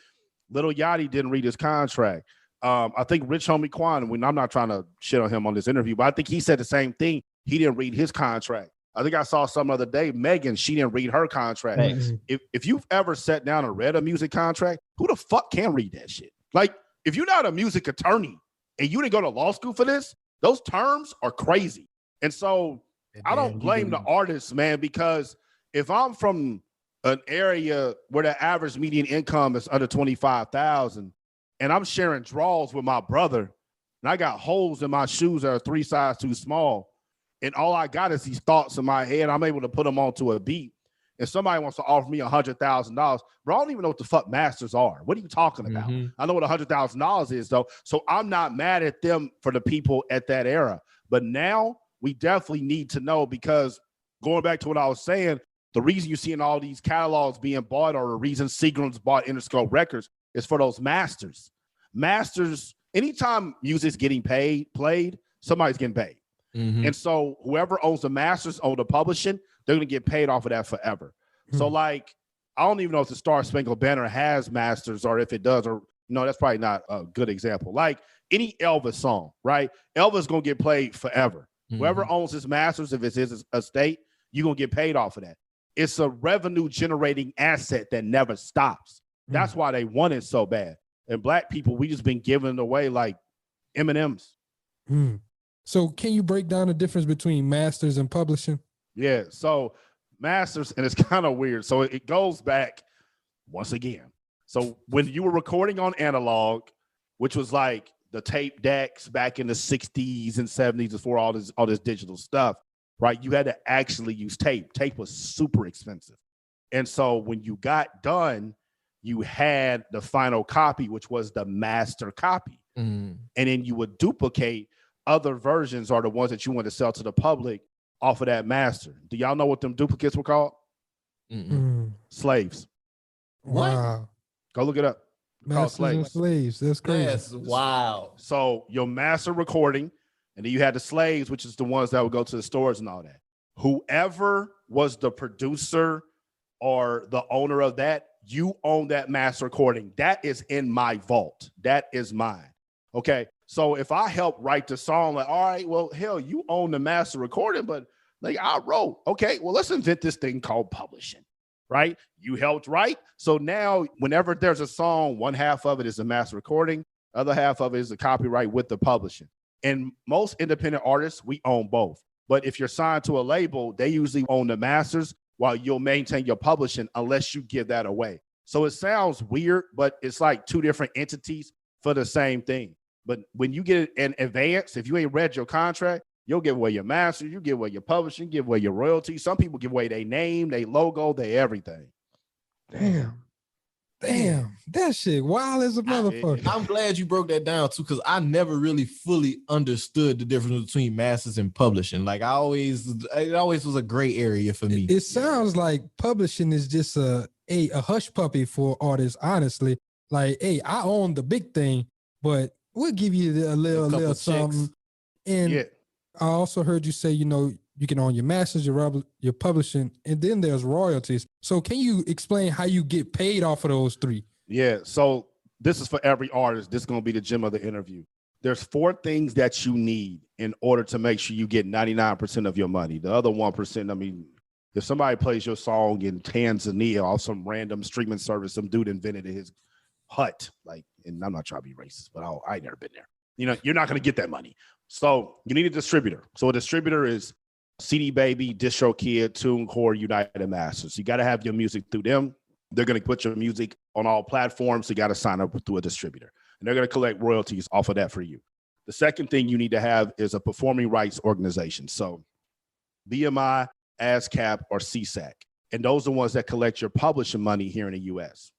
Lil Yachty didn't read his contract. I think Rich Homie Quan, I'm not trying to shit on him on this interview, but I think he said the same thing. He didn't read his contract. I think I saw some other day, Megan, she didn't read her contract. If you've ever sat down and read a music contract, who the fuck can read that shit? Like, if you're not a music attorney and you didn't go to law school for this, those terms are crazy. And so I don't blame the artists, man, because if I'm from an area where the average median income is under 25,000, and I'm sharing draws with my brother, and I got holes in my shoes that are 3 sizes too small, and all I got is these thoughts in my head. I'm able to put them onto a beat, and somebody wants to offer me $100,000, bro, I don't even know what the fuck masters are. What are you talking about? I know what $100,000 is, though, so I'm not mad at them for the people at that era. But now we definitely need to know, because going back to what I was saying, the reason you're seeing all these catalogs being bought, or the reason Seagram's bought Interscope Records, is for those masters. Masters, anytime music's getting played, somebody's getting paid. And so whoever owns the masters, own the publishing, they're going to get paid off of that forever. So like, I don't even know if the Star Spangled Banner has masters, or if it does, or that's probably not a good example. Like any Elvis song, right? Elvis going to get played forever. Whoever owns his masters, if it's his estate, you're going to get paid off of that. It's a revenue generating asset that never stops. That's why they want it so bad. And black people, we just been giving it away like M&Ms. So can you break down the difference between masters and publishing? Yeah. So masters, and it's kind of weird. So it goes back once again. So when you were recording on analog, which was like the tape decks back in the 60s and 70s before all this digital stuff, right? You had to actually use tape. Tape was super expensive. And so when you got done, you had the final copy, which was the master copy. And then you would duplicate other versions, or the ones that you want to sell to the public, off of that master. Do y'all know what them duplicates were called? Slaves. Wow. Go look it up. Masters and slaves. That's crazy. Yes, wow. So your master recording, and then you had the slaves, which is the ones that would go to the stores and all that. Whoever was the producer or the owner of that, you own that master recording. That is in my vault. That is mine. Okay. So if I help write the song, like, all right, well, hell, you own the master recording, but like I wrote, okay, well, let's invent this thing called publishing, right? You helped write. So now whenever there's a song, one half of it is a master recording, other half of it is the copyright with the publishing. And most independent artists, we own both. But if you're signed to a label, they usually own the masters while you'll maintain your publishing unless you give that away. So it sounds weird, but it's like two different entities for the same thing. But when you get it in advance, if you ain't read your contract, you'll give away your master, you give away your publishing, you give away your royalties. Some people give away their name, their logo, their everything. Damn, that shit wild as a motherfucker. I'm glad you broke that down too, because I never really fully understood the difference between masters and publishing. Like it always was a gray area for me. It sounds like publishing is just a hush puppy for artists, honestly. Like, hey, I own the big thing, but we'll give you a little something. And I also heard you say, you can own your masters, your publishing, and then there's royalties. So can you explain how you get paid off of those three? Yeah. So this is for every artist. This is going to be the gem of the interview. There's 4 things that you need in order to make sure you get 99% of your money. The other 1%, I mean, if somebody plays your song in Tanzania off some random streaming service, some dude invented in his hut, and I'm not trying to be racist, but I ain't never been there. You're not going to get that money. So you need a distributor. So a distributor is CD Baby, DistroKid, TuneCore, United Masters. You got to have your music through them. They're going to put your music on all platforms. So you got to sign up through a distributor, and they're going to collect royalties off of that for you. The second thing you need to have is a performing rights organization. So BMI, ASCAP, or CSAC. And those are the ones that collect your publishing money here in the US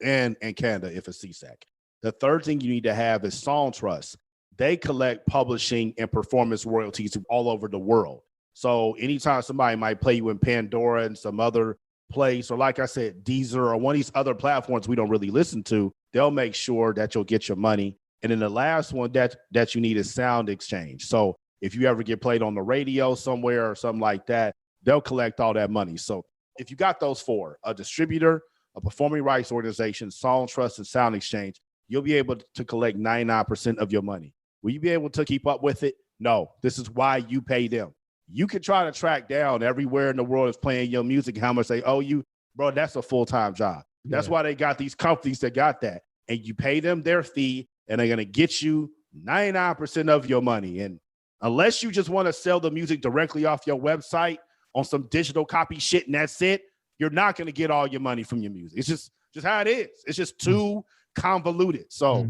and Canada if it's CSAC. The third thing you need to have is Song Trust. They collect publishing and performance royalties all over the world. So anytime somebody might play you in Pandora and some other place, or like I said, Deezer or one of these other platforms we don't really listen to, they'll make sure that you'll get your money. And then the last one that you need is sound exchange. So if you ever get played on the radio somewhere or something like that, they'll collect all that money. So if you got those 4, a distributor, a performing rights organization, Song Trust, and sound exchange, you'll be able to collect 99% of your money. Will you be able to keep up with it? No. This is why you pay them. You can try to track down everywhere in the world is playing your music, how much they owe you. Bro, that's a full-time job. That's why they got these companies that got that. And you pay them their fee, and they're going to get you 99% of your money. And unless you just want to sell the music directly off your website on some digital copy shit and that's it, you're not going to get all your money from your music. It's just how it is. It's just too convoluted. So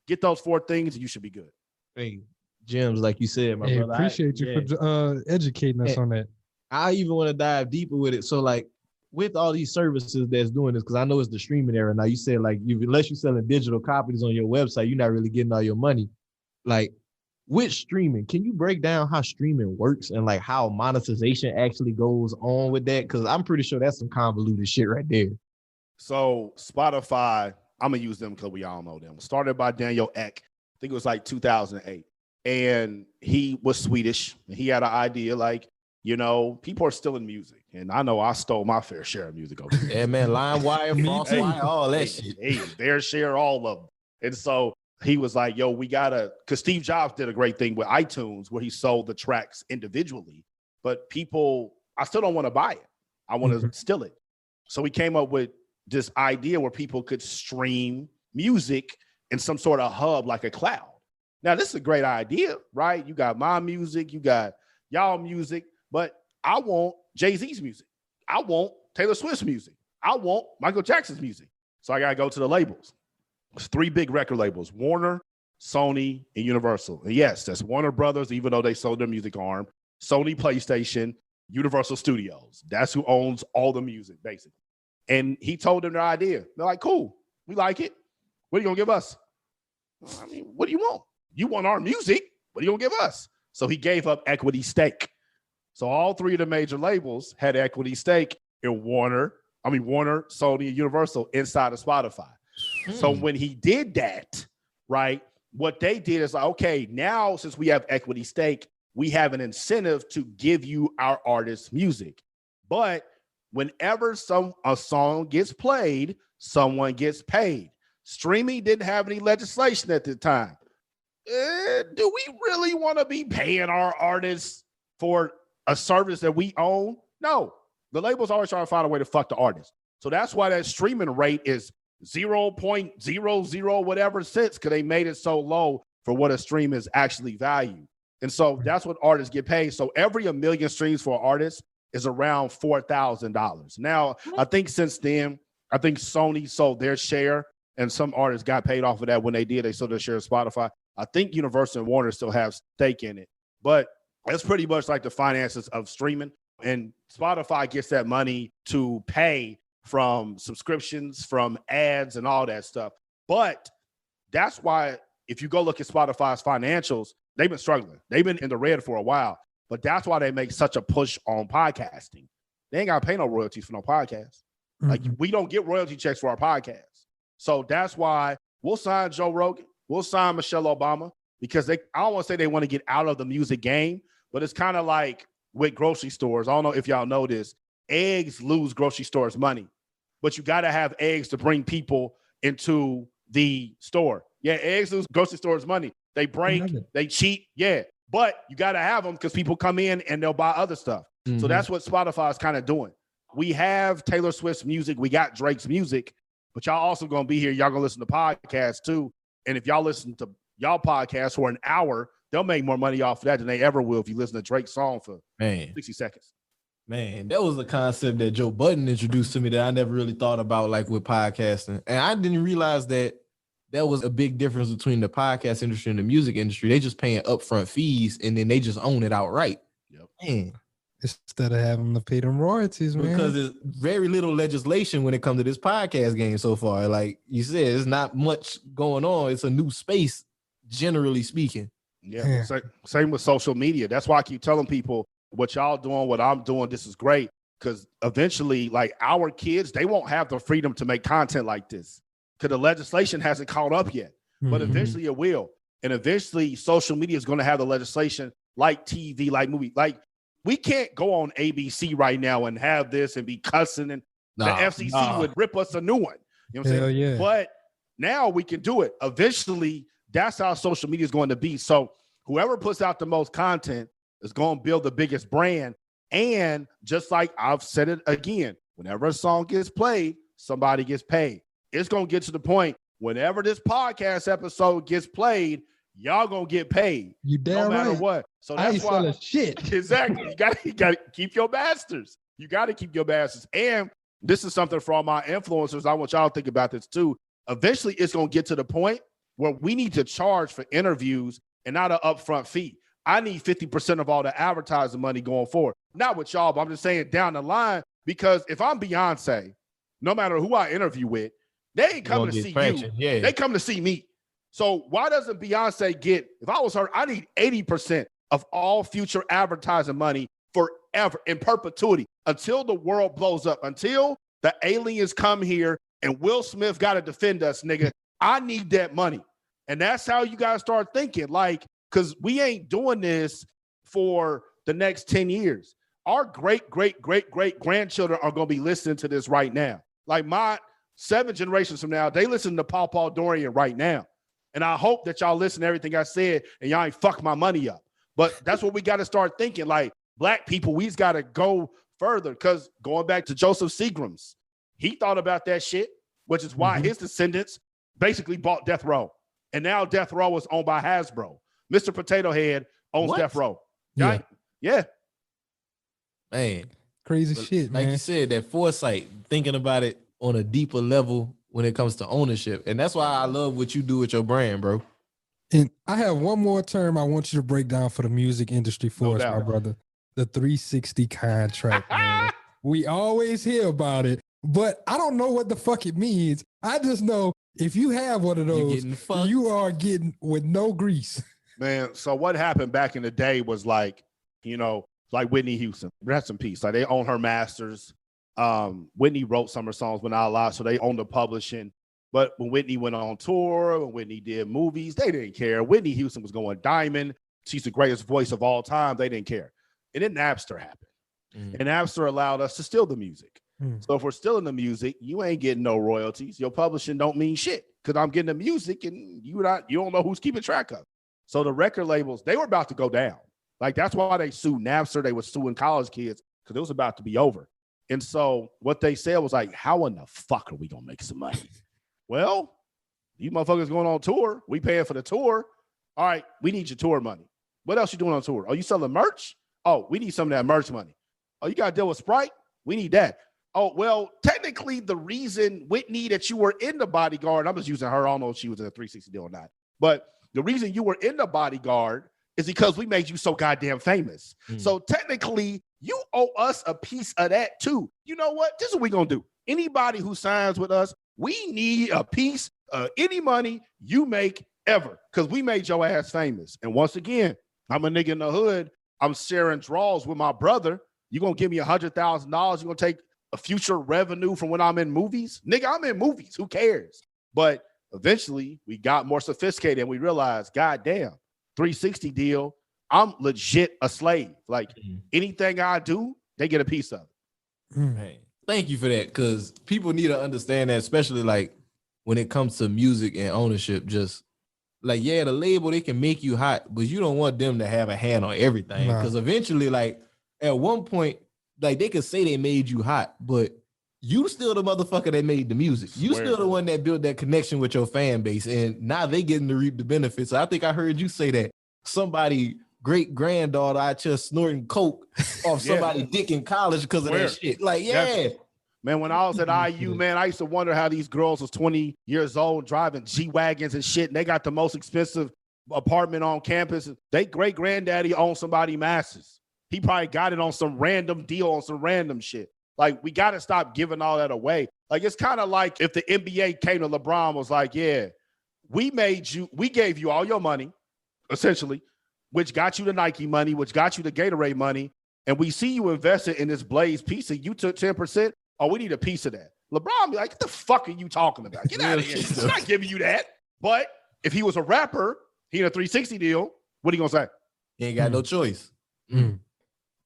get those 4 things and you should be good. Hey, Gems, like you said, my brother. Appreciate you for educating us on that. I even want to dive deeper with it. So like with all these services that's doing this, because I know it's the streaming era now. You said like unless you're selling digital copies on your website, you're not really getting all your money. Like with streaming, can you break down how streaming works and like how monetization actually goes on with that? Because I'm pretty sure that's some convoluted shit right there. So Spotify, I'm gonna use them because we all know them. Started by Daniel Ek. I think it was like 2008, and he was Swedish. And he had an idea like, you know, people are still in music, and I know I stole my fair share of music over there. Yeah, man, LimeWire, FrontWire, all that shit. Hey, their share, all of them. And so he was like, yo, we gotta, because Steve Jobs did a great thing with iTunes where he sold the tracks individually, but people, I still don't want to buy it. I want to steal it. So we came up with this idea where people could stream music in some sort of hub like a cloud. Now, this is a great idea, right? You got my music, you got y'all music, but I want Jay-Z's music. I want Taylor Swift's music. I want Michael Jackson's music. So I got to go to the labels. There's 3 big record labels, Warner, Sony, and Universal. And yes, that's Warner Brothers, even though they sold their music arm, Sony PlayStation, Universal Studios. That's who owns all the music, basically. And he told them their idea. They're like, cool, we like it. What are you going to give us? I mean, what do you want? You want our music? What are you going to give us? So he gave up equity stake. So all 3 of the major labels had equity stake in Warner, Sony, and Universal inside of Spotify. So when he did that, right, what they did is like, okay, now since we have equity stake, we have an incentive to give you our artist's music. But whenever a song gets played, someone gets paid. Streaming didn't have any legislation at the time. Do we really want to be paying our artists for a service that we own? No. The labels always try to find a way to fuck the artist. So that's why that streaming rate is 0.00 whatever cents, because they made it so low for what a stream is actually valued. And so that's what artists get paid. So every 1 million streams for an artist is around $4,000. Now, I think since then, I think Sony sold their share and some artists got paid off of that when they did. They sold their share of Spotify. I think Universal and Warner still have stake in it. But that's pretty much like the finances of streaming. And Spotify gets that money to pay from subscriptions, from ads, and all that stuff. But that's why if you go look at Spotify's financials, they've been struggling. They've been in the red for a while. But that's why they make such a push on podcasting. They ain't got to pay no royalties for no podcast. Like, we don't get royalty checks for our podcast. So that's why we'll sign Joe Rogan. We'll sign Michelle Obama, because I don't want to say they want to get out of the music game, but it's kind of like with grocery stores. I don't know if y'all know this. Eggs lose grocery stores money, but you got to have eggs to bring people into the store. Yeah, eggs lose grocery stores money. They break, they cheat. Yeah, but you got to have them because people come in and they'll buy other stuff. So that's what Spotify is kind of doing. We have Taylor Swift's music. We got Drake's music, but y'all also going to be here. Y'all going to listen to podcasts too. And if y'all listen to y'all podcast for an hour, they'll make more money off of that than they ever will if you listen to Drake's song for 60 seconds. Man, that was a concept that Joe Budden introduced to me that I never really thought about, like with podcasting. And I didn't realize that was a big difference between the podcast industry and the music industry. They just paying upfront fees and then they just own it outright. Yep. Man. Instead of having to pay them royalties, man. Because there's very little legislation when it comes to this podcast game so far. Like you said, there's not much going on. It's a new space, generally speaking. Yeah. Same with social media. That's why I keep telling people, what y'all doing, what I'm doing, this is great. Because eventually, like, our kids, they won't have the freedom to make content like this because the legislation hasn't caught up yet. But eventually it will. And eventually social media is going to have the legislation like TV, like movie. Like, we can't go on ABC right now and have this and be cussing, and the FCC would rip us a new one. You know what I'm saying? Yeah. But now we can do it. Eventually, that's how social media is going to be. So whoever puts out the most content is going to build the biggest brand. And just like I've said it again, whenever a song gets played, somebody gets paid. It's going to get to the point, whenever this podcast episode gets played, y'all gonna get paid. You damn no matter right. what. So I that's ain't why selling shit. Exactly. You gotta keep your bastards. You gotta keep your bastards. And this is something for all my influencers. I want y'all to think about this too. Eventually, it's going to get to the point where we need to charge for interviews and not an upfront fee. I need 50% of all the advertising money going forward. Not with y'all, but I'm just saying down the line, because if I'm Beyonce, no matter who I interview with, they ain't coming to see you. Yeah. They come to see me. So why doesn't Beyonce get, if I was her, I need 80% of all future advertising money forever, in perpetuity, until the world blows up, until the aliens come here and Will Smith got to defend us, nigga. I need that money. And that's how you guys start thinking, like, because we ain't doing this for the next 10 years. Our great grandchildren are going to be listening to this right now. Like my 7 generations from now, they listen to Paul Dorian right now. And I hope that y'all listen to everything I said and y'all ain't fuck my money up. But that's what we got to start thinking. Like, black people, we've got to go further, because going back to Joseph Seagram's, he thought about that shit, which is why his descendants basically bought Death Row. And now Death Row is owned by Hasbro. Mr. Potato Head owns Death Row. Yeah. Yeah. Man. Crazy shit, man. Like you said, that foresight, thinking about it on a deeper level when it comes to ownership. And that's why I love what you do with your brand, bro. And I have one more term I want you to break down for the music industry for us, my brother. The 360 contract, man. We always hear about it, but I don't know what the fuck it means. I just know if you have one of those, you are getting with no grease. Man, so what happened back in the day was like, you know, like Whitney Houston, rest in peace. Like they own her masters. Whitney wrote some of her songs when I alive, so they own the publishing. But when Whitney went on tour, when Whitney did movies, they didn't care. Whitney Houston was going diamond. She's the greatest voice of all time. They didn't care. And then Napster happened. And Napster allowed us to steal the music. So if we're stealing the music, you ain't getting no royalties. Your publishing don't mean shit, because I'm getting the music and you don't know who's keeping track of it. So the record labels, they were about to go down. Like that's why they sued Napster. They were suing college kids because it was about to be over. And so what they said was like, how in the fuck are we going to make some money? Well, you motherfuckers going on tour. We paying for the tour. All right, we need your tour money. What else you doing on tour? Oh, you selling merch? Oh, we need some of that merch money. Oh, you got to deal with Sprite? We need that. Oh, well, technically the reason Whitney that you were in the Bodyguard, I'm just using her. I don't know if she was in a 360 deal or not. But the reason you were in the Bodyguard is because we made you so goddamn famous. So technically you owe us a piece of that too. You know what? This is what we're going to do. Anybody who signs with us, we need a piece of any money you make ever, because we made your ass famous. And once again, I'm a nigga in the hood. I'm sharing draws with my brother. You going to give me $100,000? You going to take a future revenue from when I'm in movies? Nigga, I'm in movies. Who cares? But eventually we got more sophisticated and we realized, goddamn, 360 deal, I'm legit a slave. Like anything I do, they get a piece of it. Man, thank you for that, because people need to understand that, especially like when it comes to music and ownership. Just like, yeah, the label, they can make you hot, but you don't want them to have a hand on everything, because eventually, like at one point, like they could say they made you hot, but you still the motherfucker that made the music. You still the one that built that connection with your fan base, and now they getting to reap the benefits. So I think I heard you say that somebody great granddaughter out here snorting coke off somebody dick in college because of that shit. Like, man, when I was at IU, man, I used to wonder how these girls was 20 years old driving G-Wagons and shit, and they got the most expensive apartment on campus. They great granddaddy owned somebody masters. He probably got it on some random deal on some random shit. Like, we got to stop giving all that away. Like, it's kind of like if the NBA came to LeBron was like, yeah, we gave you all your money, essentially, which got you the Nike money, which got you the Gatorade money, and we see you invested in this Blaze pizza. You took 10%. Oh, we need a piece of that. LeBron be like, what the fuck are you talking about? Get out of here. He's not giving you that. But if he was a rapper, he in a 360 deal, what are you going to say? He ain't got no choice. Man.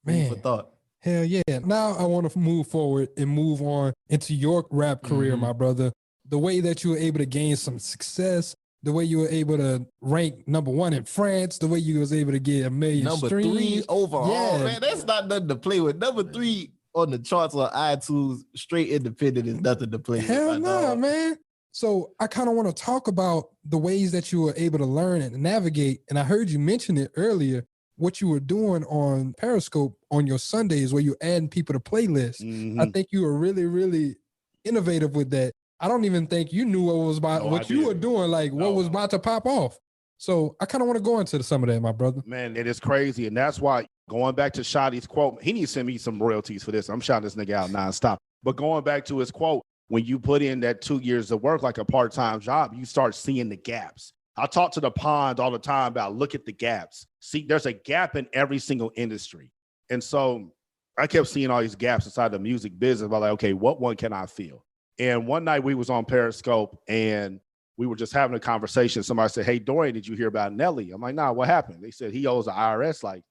For thought. Hell yeah. Now I want to move forward and move on into your rap career, my brother. The way that you were able to gain some success, the way you were able to rank #1 in France, the way you was able to get 1 million streams. #3 overall, man. That's not nothing to play with. #3 on the charts on iTunes, straight independent, is nothing to play with. Hell no, man. So I kind of want to talk about the ways that you were able to learn and navigate. And I heard you mention it earlier, what you were doing on Periscope on your Sundays where you're adding people to playlists. Mm-hmm. I think you were really, really innovative with that. I don't even think you knew what was about what you were doing, like what was about to pop off. So I kind of want to go into some of that, my brother. Man, it is crazy. And that's why going back to Shotty's quote, he needs to send me some royalties for this. I'm shouting this nigga out nonstop. But going back to his quote, when you put in that 2 years of work like a part-time job, you start seeing the gaps. I talk to the pond all the time about look at the gaps. See, there's a gap in every single industry. And so I kept seeing all these gaps inside the music business. About like, okay, what one can I fill? And one night we was on Periscope and we were just having a conversation. Somebody said, hey, Dorian, did you hear about Nelly? I'm like, nah, what happened? They said he owes the IRS like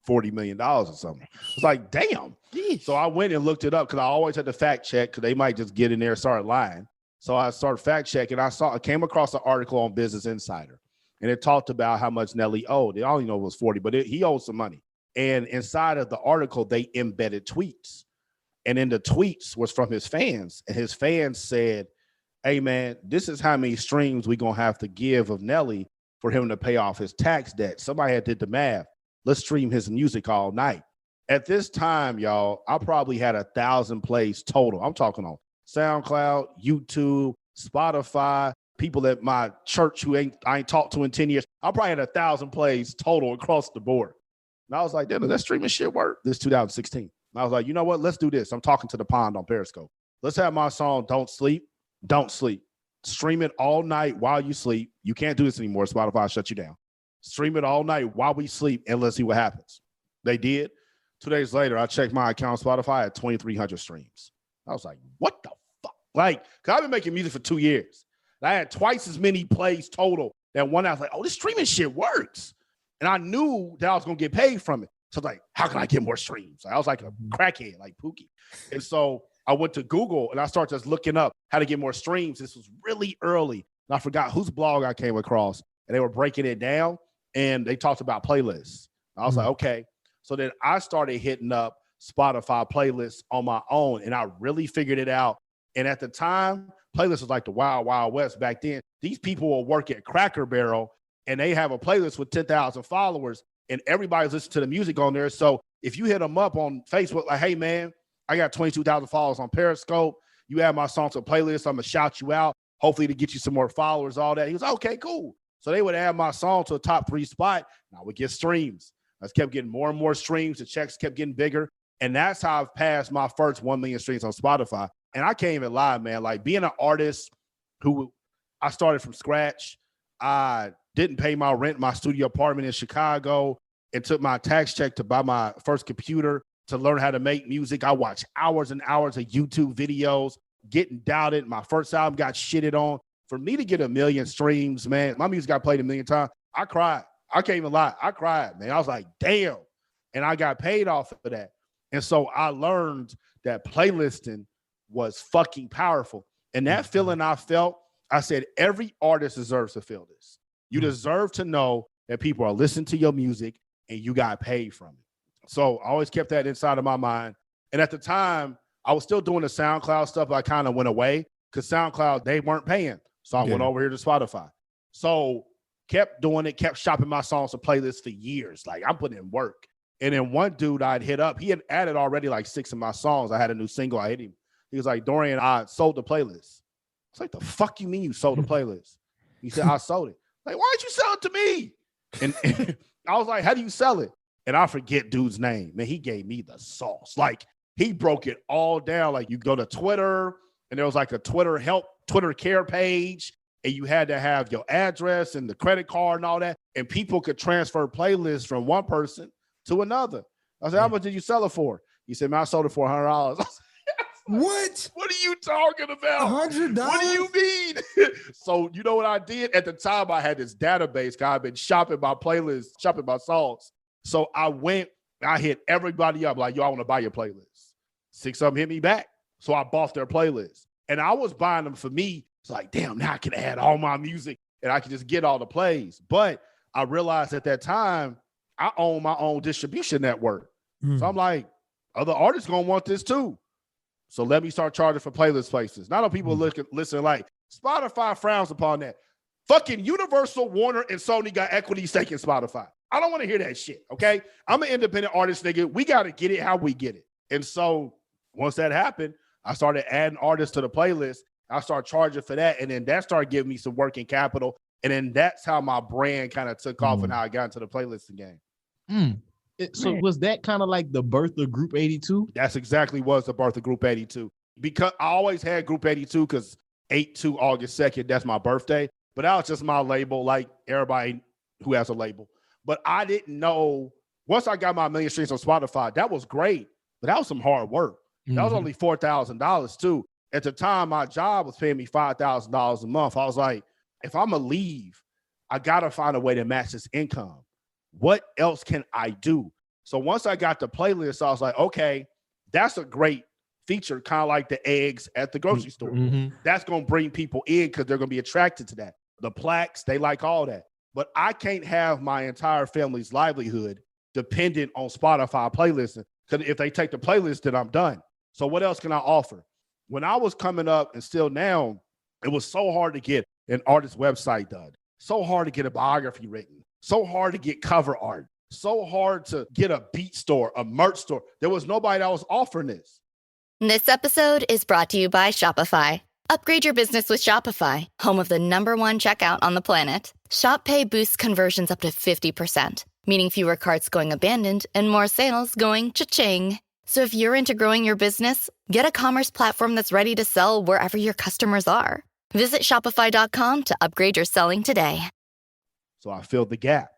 $40 million or something. It's like, damn. So I went and looked it up because I always had to fact check because they might just get in there and start lying. So I started fact checking. I came across an article on Business Insider and it talked about how much Nelly owed. I only know it was 40, but he owed some money. And inside of the article, they embedded tweets. And in the tweets was from his fans. And his fans said, hey, man, this is how many streams we're going to have to give of Nelly for him to pay off his tax debt. Somebody had did the math. Let's stream his music all night. At this time, y'all, I probably had 1,000 plays total. I'm talking on SoundCloud, YouTube, Spotify, people at my church who I ain't talked to in 10 years. I probably had 1,000 plays total across the board. And I was like, damn, that streaming shit work. This 2016. And I was like, you know what? Let's do this. I'm talking to the pond on Periscope. Let's have my song, Don't Sleep. Don't sleep. Stream it all night while you sleep. You can't do this anymore. Spotify shut you down. Stream it all night while we sleep and let's see what happens. They did. 2 days later, I checked my account on Spotify at 2,300 streams. I was like, what the fuck? Like, because I've been making music for 2 years. And I had twice as many plays total. That one, I was like, oh, this streaming shit works. And I knew that I was going to get paid from it. So I was like, how can I get more streams? I was like a crackhead, like Pookie. And so I went to Google and I started just looking up how to get more streams. This was really early. And I forgot whose blog I came across. And they were breaking it down. And they talked about playlists. I was like, okay. So then I started hitting up Spotify playlists on my own. And I really figured it out. And at the time, playlists was like the Wild Wild West back then. These people will work at Cracker Barrel and they have a playlist with 10,000 followers and everybody's listening to the music on there. So if you hit them up on Facebook, like, hey, man, I got 22,000 followers on Periscope. You add my song to a playlist. I'm going to shout you out, hopefully to get you some more followers, all that. He was okay, cool. So they would add my song to a top 3 spot. And I would get streams. I just kept getting more and more streams. The checks kept getting bigger. And that's how I've passed my first 1 million streams on Spotify. And I can't even lie, man. Like being an artist who I started from scratch, I didn't pay my rent in my studio apartment in Chicago and took my tax check to buy my first computer to learn how to make music. I watched hours and hours of YouTube videos, getting doubted. My first album got shitted on. For me to get 1 million streams, man, my music got played 1 million times. I cried. I can't even lie. I cried, man. I was like, damn. And I got paid off of that. And so I learned that playlisting was fucking powerful. And that feeling I felt, I said, every artist deserves to feel this. You deserve to know that people are listening to your music and you got paid from it. So I always kept that inside of my mind. And at the time, I was still doing the SoundCloud stuff. I kind of went away because SoundCloud, they weren't paying. So I went over here to Spotify. So kept doing it, kept shopping my songs to playlists for years. Like I'm putting in work. And then one dude I'd hit up, he had added already like 6 of my songs. I had a new single. I hit him. He was like, Dorian, I sold the playlist. It's like, the fuck you mean you sold the playlist? He said, I sold it. Like, why'd you sell it to me? And I was like, how do you sell it? And I forget dude's name. Man, he gave me the sauce. Like, he broke it all down. Like, you go to Twitter, and there was like a Twitter care page, and you had to have your address and the credit card and all that, and people could transfer playlists from one person to another. I said, how much did you sell it for? He said, man, I sold it for $100. What? What are you talking about? $100? What do you mean? So you know what I did? At the time, I had this database because I've been shopping my playlists, shopping my songs. So I hit everybody up like, yo, I want to buy your playlist. 6 of them hit me back. So I bought their playlist. And I was buying them for me. It's like, damn, now I can add all my music and I can just get all the plays. But I realized at that time, I own my own distribution network. So I'm like, other artists going to want this too. So let me start charging for playlist places. Not all people listen like, Spotify frowns upon that. Fucking Universal, Warner, and Sony got equity stake in Spotify. I don't want to hear that shit, okay? I'm an independent artist, nigga. We got to get it how we get it. And so once that happened, I started adding artists to the playlist. I started charging for that, and then that started giving me some working capital. And then that's how my brand kind of took off and how I got into the playlisting game. So was that kind of like the birth of Group 82? That's exactly was the birth of Group 82. Because I always had Group 82 because 8/2 August 2nd, that's my birthday. But that was just my label, like everybody who has a label. But I didn't know, once I got my million streams on Spotify, that was great. But that was some hard work. That was only $4,000 too. At the time, my job was paying me $5,000 a month. I was like, if I'm going to leave, I got to find a way to match this income. What else can I do? So once I got the playlist, I was like, okay, that's a great feature, kind of like the eggs at the grocery store. That's going to bring people in because they're going to be attracted to that. The plaques, they like all that. But I can't have my entire family's livelihood dependent on Spotify playlisting, because if they take the playlist, then I'm done. So what else can I offer? When I was coming up, and still now, it was so hard to get an artist website done, so hard to get a biography written, so hard to get cover art, so hard to get a beat store, a merch store. There was nobody that was offering this. This episode is brought to you by Shopify. Upgrade your business with Shopify, home of the #1 checkout on the planet. Shop Pay boosts conversions up to 50%, meaning fewer carts going abandoned and more sales going cha-ching. So if you're into growing your business, get a commerce platform that's ready to sell wherever your customers are. Visit Shopify.com to upgrade your selling today. So I filled the gap.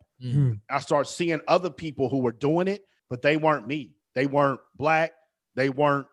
I started seeing other people who were doing it, but they weren't me. They weren't black. They weren't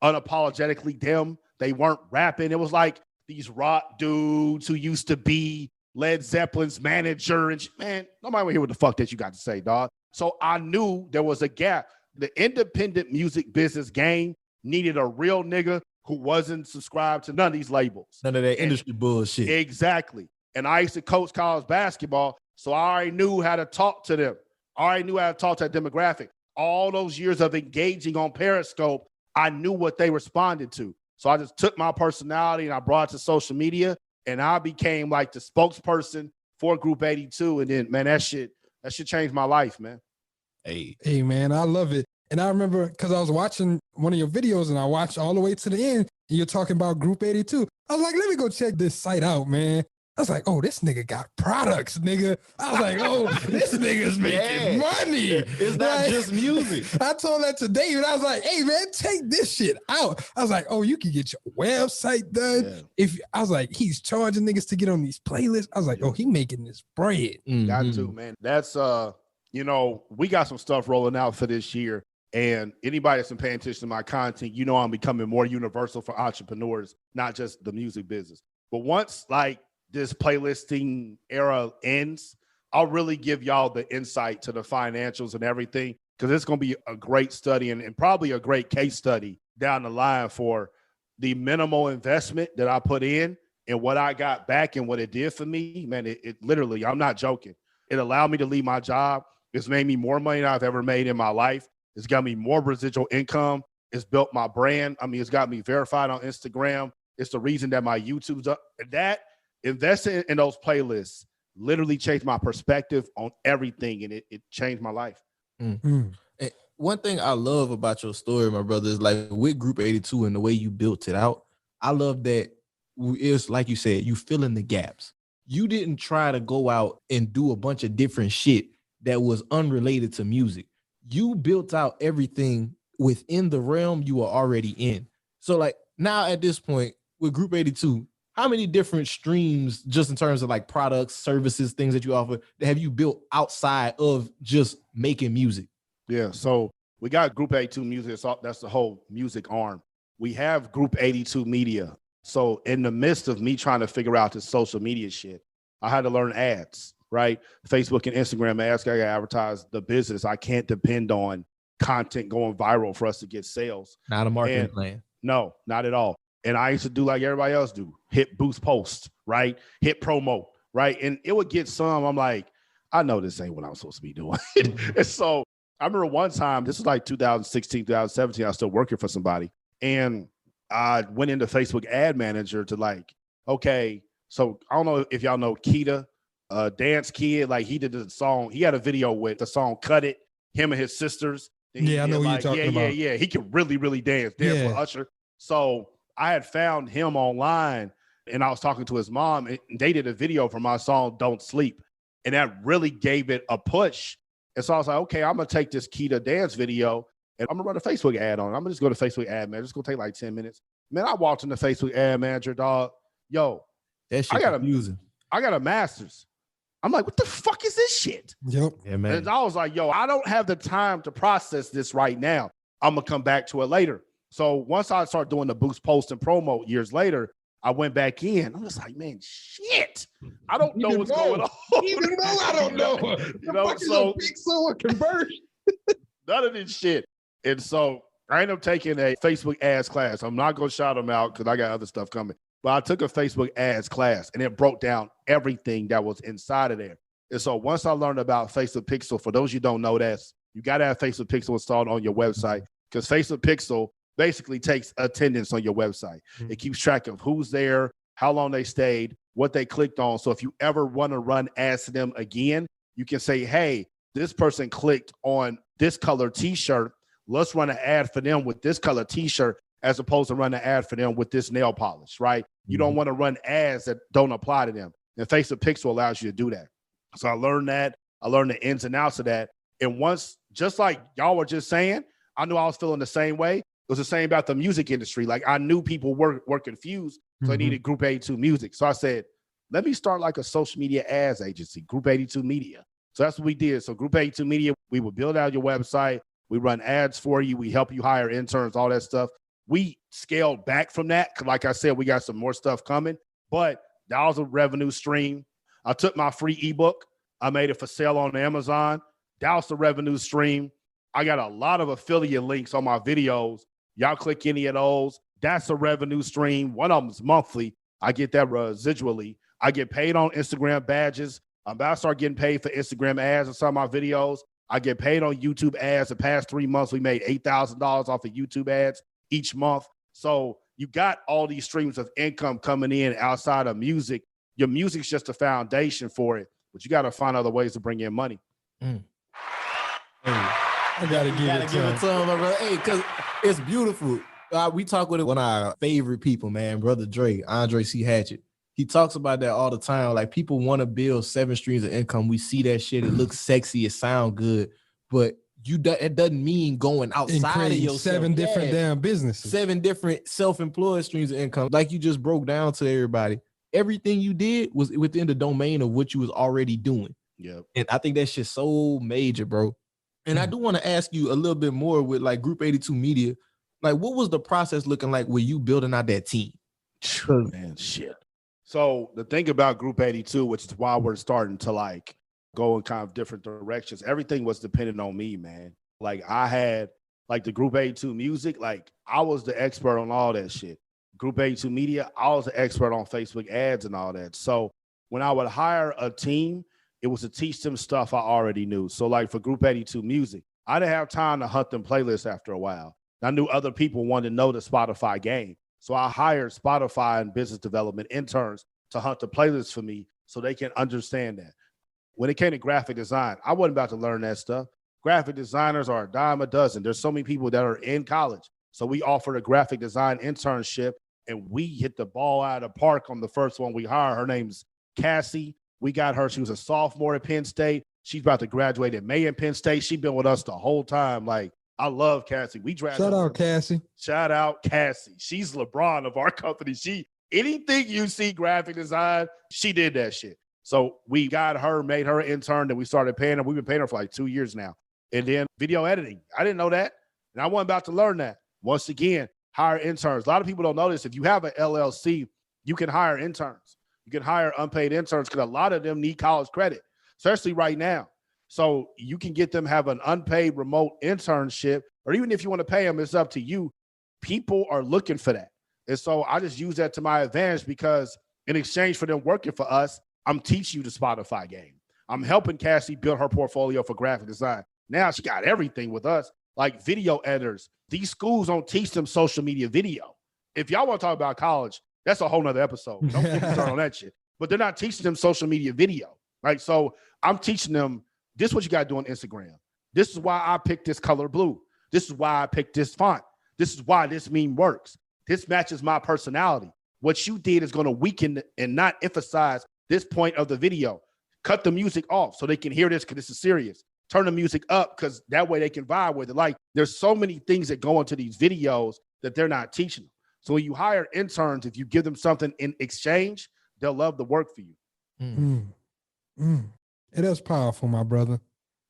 unapologetically them. They weren't rapping. It was like these rock dudes who used to be Led Zeppelin's manager. And man, nobody will hear what the fuck that you got to say, dog. So I knew there was a gap. The independent music business game needed a real nigga who wasn't subscribed to none of these labels. None of that industry bullshit. Exactly. And I used to coach college basketball, so I already knew how to talk to them. I already knew how to talk to that demographic. All those years of engaging on Periscope, I knew what they responded to. So I just took my personality and I brought it to social media, and I became like the spokesperson for Group 82. And then, man, that shit changed my life, man. Hey, man, I love it. And I remember because I was watching one of your videos and I watched all the way to the end and you're talking about Group 82. I was like, let me go check this site out, man. I was like, oh, this nigga got products, nigga. I was like, oh, this nigga's making money. It's not just music. I told that to David. I was like, hey, man, take this shit out. I was like, oh, you can get your website done. Yeah. I was like, he's charging niggas to get on these playlists. I was like, oh, he making this bread. Got to, man. That's, we got some stuff rolling out for this year. And anybody that's been paying attention to my content, I'm becoming more universal for entrepreneurs, not just the music business. But once, this playlisting era ends, I'll really give y'all the insight to the financials and everything, because it's going to be a great study and probably a great case study down the line for the minimal investment that I put in and what I got back and what it did for me. Man, it literally, I'm not joking. It allowed me to leave my job. It's made me more money than I've ever made in my life. It's got me more residual income. It's built my brand. I mean, it's got me verified on Instagram. It's the reason that my YouTube's up. That investing in those playlists literally changed my perspective on everything, and it changed my life. One thing I love about your story, my brother, is like with Group 82 and the way you built it out. I love that it's like you said, you fill in the gaps. You didn't try to go out and do a bunch of different shit that was unrelated to music. You built out everything within the realm you were already in. So like now at this point with Group 82, how many different streams, just in terms of like products, services, things that you offer, have you built outside of just making music? Yeah, so we got Group 82 Music. That's the whole music arm. We have Group 82 Media. So in the midst of me trying to figure out this social media shit, I had to learn ads, right? Facebook and Instagram ads. I got to advertise the business. I can't depend on content going viral for us to get sales. Not a marketing plan. No, not at all. And I used to do like everybody else do, hit boost post, right? Hit promo, right? And it would get some, I'm like, I know this ain't what I'm supposed to be doing. And so I remember one time, this was like 2016, 2017, I was still working for somebody. And I went into Facebook Ad Manager to okay, so I don't know if y'all know Keita, dance kid. Like he did the song. He had a video with the song "Cut It." Him and his sisters. Yeah, I know what you're talking about. Yeah. He can really, really dance with Usher. So I had found him online, and I was talking to his mom, and they did a video for my song "Don't Sleep," and that really gave it a push. And so I was like, okay, I'm gonna take this Keita dance video, and I'm gonna run a Facebook ad on it. I'm gonna just go to Facebook ad manager. It's gonna take like 10 minutes. Man, I walked in the Facebook ad manager, dog. Yo, that shit confusing. I got a master's. I'm like, what the fuck is this shit? Yep. Yeah, man. And I was like, yo, I don't have the time to process this right now. I'm going to come back to it later. So once I started doing the boost, post, and promo years later, I went back in. I'm just like, man, shit. I don't know what's going on. Even though I don't know. You know, so pixel conversion. None of this shit. And so I ended up taking a Facebook ads class. I'm not going to shout them out because I got other stuff coming. But I took a Facebook ads class, and it broke down everything that was inside of there. And so once I learned about Facebook Pixel, for those you don't know, you got to have Facebook Pixel installed on your website, because Facebook Pixel basically takes attendance on your website. It keeps track of who's there, how long they stayed, what they clicked on. So if you ever want to run ads to them again, you can say, hey, this person clicked on this color T-shirt. Let's run an ad for them with this color T-shirt, as opposed to run an ad for them with this nail polish, right? You don't want to run ads that don't apply to them. And Facebook Pixel allows you to do that. So I learned that. I learned the ins and outs of that. And once, just like y'all were just saying, I knew I was feeling the same way. It was the same about the music industry. Like I knew people were confused, so I needed Group 82 Music. So I said, let me start like a social media ads agency, Group 82 Media. So that's what we did. So Group 82 Media, we would build out your website. We run ads for you. We help you hire interns, all that stuff. We scaled back from that. Like I said, we got some more stuff coming, but that was a revenue stream. I took my free ebook. I made it for sale on Amazon. That was the revenue stream. I got a lot of affiliate links on my videos. Y'all click any of those. That's a revenue stream. One of them is monthly. I get that residually. I get paid on Instagram badges. I'm about to start getting paid for Instagram ads on some of my videos. I get paid on YouTube ads. The past 3 months, we made $8,000 off of YouTube ads each month. So you got all these streams of income coming in outside of music. Your music's just a foundation for it, but you got to find other ways to bring in money. Hey, I gotta give it to him, my brother. Hey, because it's beautiful. We talk with one of our favorite people, man, Brother Dre, Andre C. Hatchett. He talks about that all the time. Like people want to build 7 streams of income. We see that shit. It looks sexy. It sounds good, but it doesn't mean going outside of yourself. 7 different damn businesses. 7 different self-employed streams of income. Like you just broke down to everybody. Everything you did was within the domain of what you was already doing. Yeah. And I think that shit's so major, bro. And I do want to ask you a little bit more with like Group 82 Media. Like, what was the process looking like with you building out that team? Man, shit. So the thing about Group 82, which is why we're starting to like go in kind of different directions, everything was dependent on me, man. Like I had like the Group 82 Music, like I was the expert on all that shit. Group 82 Media, I was the expert on Facebook ads and all that. So when I would hire a team, it was to teach them stuff I already knew. So like for Group 82 Music, I didn't have time to hunt them playlists after a while. I knew other people wanted to know the Spotify game. So I hired Spotify and business development interns to hunt the playlists for me so they can understand that. When it came to graphic design, I wasn't about to learn that stuff. Graphic designers are a dime a dozen. There's so many people that are in college. So we offered a graphic design internship, and we hit the ball out of the park on the first one we hired. Her name's Cassie. We got her. She was a sophomore at Penn State. She's about to graduate in May at Penn State. She's been with us the whole time. Like, I love Cassie. We drafted Shout out Cassie. Shout out Cassie. She's LeBron of our company. Anything you see graphic design, she did that shit. So we got her, made her an intern, and we started paying her. We've been paying her for like 2 years now. And then video editing. I didn't know that. And I wasn't about to learn that. Once again, hire interns. A lot of people don't know this. If you have an LLC, you can hire interns. You can hire unpaid interns because a lot of them need college credit, especially right now. So you can get them have an unpaid remote internship, or even if you want to pay them, it's up to you. People are looking for that. And so I just use that to my advantage because in exchange for them working for us, I'm teaching you the Spotify game. I'm helping Cassie build her portfolio for graphic design. Now she got everything with us, like video editors. These schools don't teach them social media video. If y'all want to talk about college, that's a whole nother episode. Don't get me started on that shit. But they're not teaching them social media video. Right. So I'm teaching them this is what you got to do on Instagram. This is why I picked this color blue. This is why I picked this font. This is why this meme works. This matches my personality. What you did is going to weaken and not emphasize this point of the video. Cut the music off so they can hear this because this is serious. Turn the music up because that way they can vibe with it. Like, there's so many things that go into these videos that they're not teaching them. So when you hire interns, if you give them something in exchange, they'll love the work for you. It is powerful, my brother.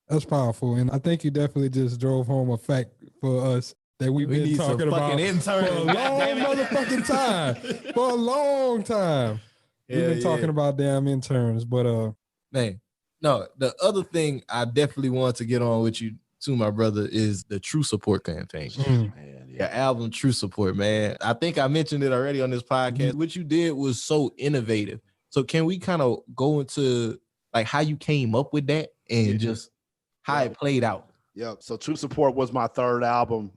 That's powerful. And I think you definitely just drove home a fact for us that we've been talking about for a long motherfucking time. For a long time. We've been talking about damn interns, but man, no, the other thing I definitely want to get on with you too, my brother, is the True Support campaign. Man, your album True Support, man. I think I mentioned it already on this podcast. What you did was so innovative. So can we kind of go into like how you came up with that and just how it played out? Yeah. So True Support was my third album.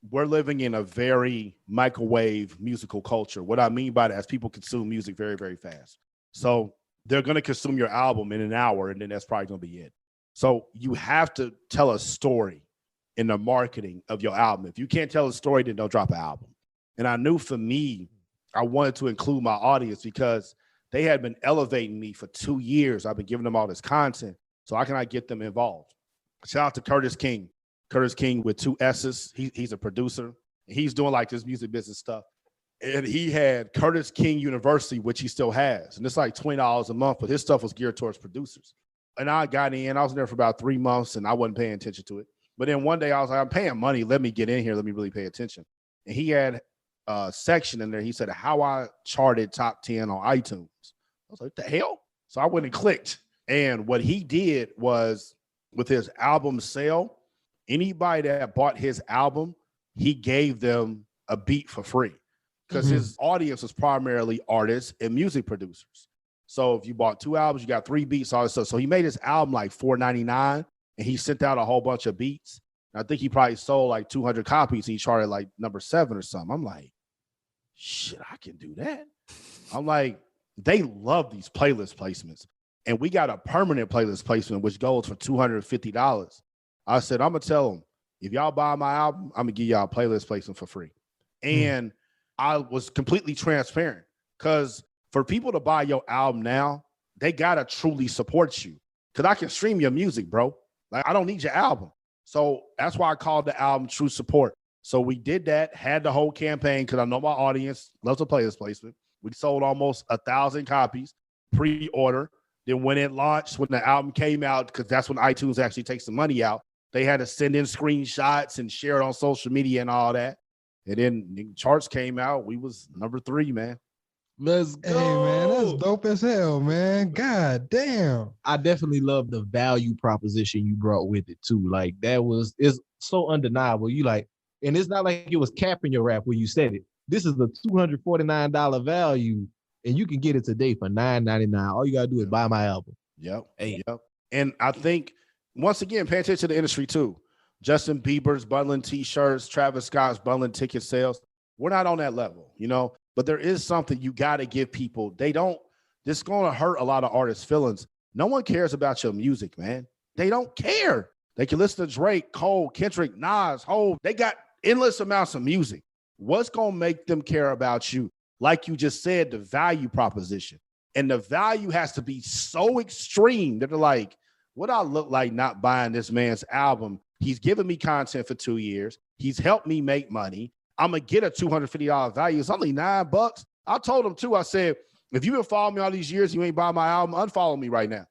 We're living in a very microwave musical culture. What I mean by that is people consume music very, very fast. So they're going to consume your album in an hour, and then that's probably going to be it. So you have to tell a story in the marketing of your album. If you can't tell a story, then don't drop an album. And I knew for me, I wanted to include my audience because they had been elevating me for 2 years. I've been giving them all this content. So how can I get them involved? Shout out to Curtis King. Curtis King with 2 S's. He's a producer. He's doing like this music business stuff. And he had Curtis King University, which he still has. And it's like $20 a month, but his stuff was geared towards producers. And I got in. I was in there for about 3 months, and I wasn't paying attention to it. But then one day I was like, I'm paying money. Let me get in here. Let me really pay attention. And he had a section in there. He said, how I charted top 10 on iTunes. I was like, what the hell? So I went and clicked. And what he did was with his album sale, anybody that bought his album, he gave them a beat for free because his audience was primarily artists and music producers. So if you bought 2 albums, you got 3 beats, all this stuff. So he made his album like $4.99 and he sent out a whole bunch of beats. And I think he probably sold like 200 copies. He charted like number 7 or something. I'm like, shit, I can do that. I'm like, they love these playlist placements. And we got a permanent playlist placement, which goes for $250. I said, I'm going to tell them, if y'all buy my album, I'm going to give y'all a playlist placement for free. And I was completely transparent because for people to buy your album now, they got to truly support you because I can stream your music, bro. Like, I don't need your album. So that's why I called the album True Support. So we did that, had the whole campaign because I know my audience loves a playlist placement. We sold almost 1,000 copies pre-order. Then when it launched, when the album came out, because that's when iTunes actually takes the money out, they had to send in screenshots and share it on social media and all that. And then the charts came out. We was number 3, man. Let's go. Hey, man, that's dope as hell, man. God damn. I definitely love the value proposition you brought with it, too. Like, it's so undeniable. You like, and it's not like it was capping your rap where you said it. This is the $249 value, and you can get it today for $9.99. All you got to do is buy my album. Yep. Yep. And I think, once again, pay attention to the industry, too. Justin Bieber's bundling T-shirts, Travis Scott's bundling ticket sales. We're not on that level, you know, but there is something you got to give people. This is going to hurt a lot of artists' feelings. No one cares about your music, man. They don't care. They can listen to Drake, Cole, Kendrick, Nas, Hov. They got endless amounts of music. What's going to make them care about you? Like you just said, the value proposition. And the value has to be so extreme that they're like, what I look like not buying this man's album? He's given me content for 2 years. He's helped me make money. I'm going to get a $250 value. It's only $9. I told him too, I said, if you've been following me all these years, you ain't buying my album, unfollow me right now.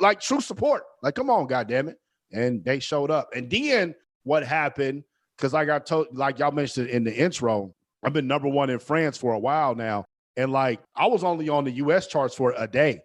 Like True Support. Like, come on, goddammit. And they showed up. And then what happened, because like I told, like y'all mentioned in the intro, I've been number 1 in France for a while now. And like, I was only on the US charts for a day.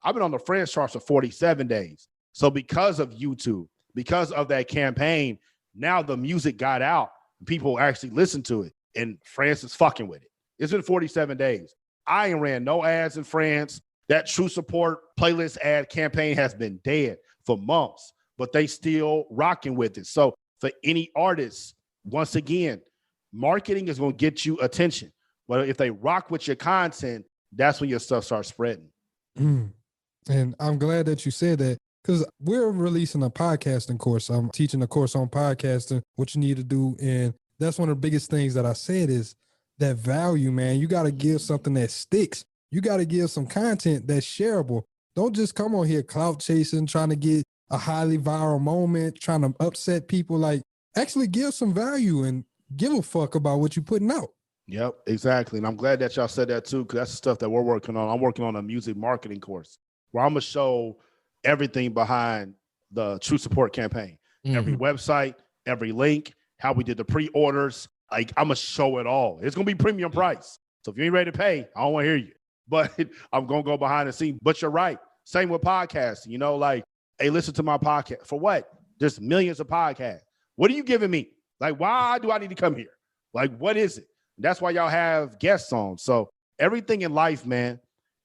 I've been on the France charts for 47 days. So because of YouTube, because of that campaign, now the music got out. People actually listened to it. And France is fucking with it. It's been 47 days. I ain't ran no ads in France. That True Support playlist ad campaign has been dead for months, but they still rocking with it. So for any artists, once again, marketing is going to get you attention. But if they rock with your content, that's when your stuff starts spreading. And I'm glad that you said that, because we're releasing a podcasting course. I'm teaching a course on podcasting, what you need to do. And that's one of the biggest things that I said is that value, man. You got to give something that sticks. You got to give some content that's shareable. Don't just come on here clout chasing, trying to get a highly viral moment, trying to upset people. Like, actually give some value and give a fuck about what you're putting out. Yep, exactly. And I'm glad that y'all said that too, because that's the stuff that we're working on. I'm working on a music marketing course where I'm going to show everything behind the True Support campaign. Every website, every link, how we did the pre-orders. Like, I'm going to show it all. It's going to be premium price. So if you ain't ready to pay, I don't want to hear you. But I'm going to go behind the scenes. But you're right. Same with podcasting. You know, like, hey, listen to my podcast. For what? There's millions of podcasts. What are you giving me? Like, why do I need to come here? Like, what is it? That's why y'all have guests on. So everything in life, man,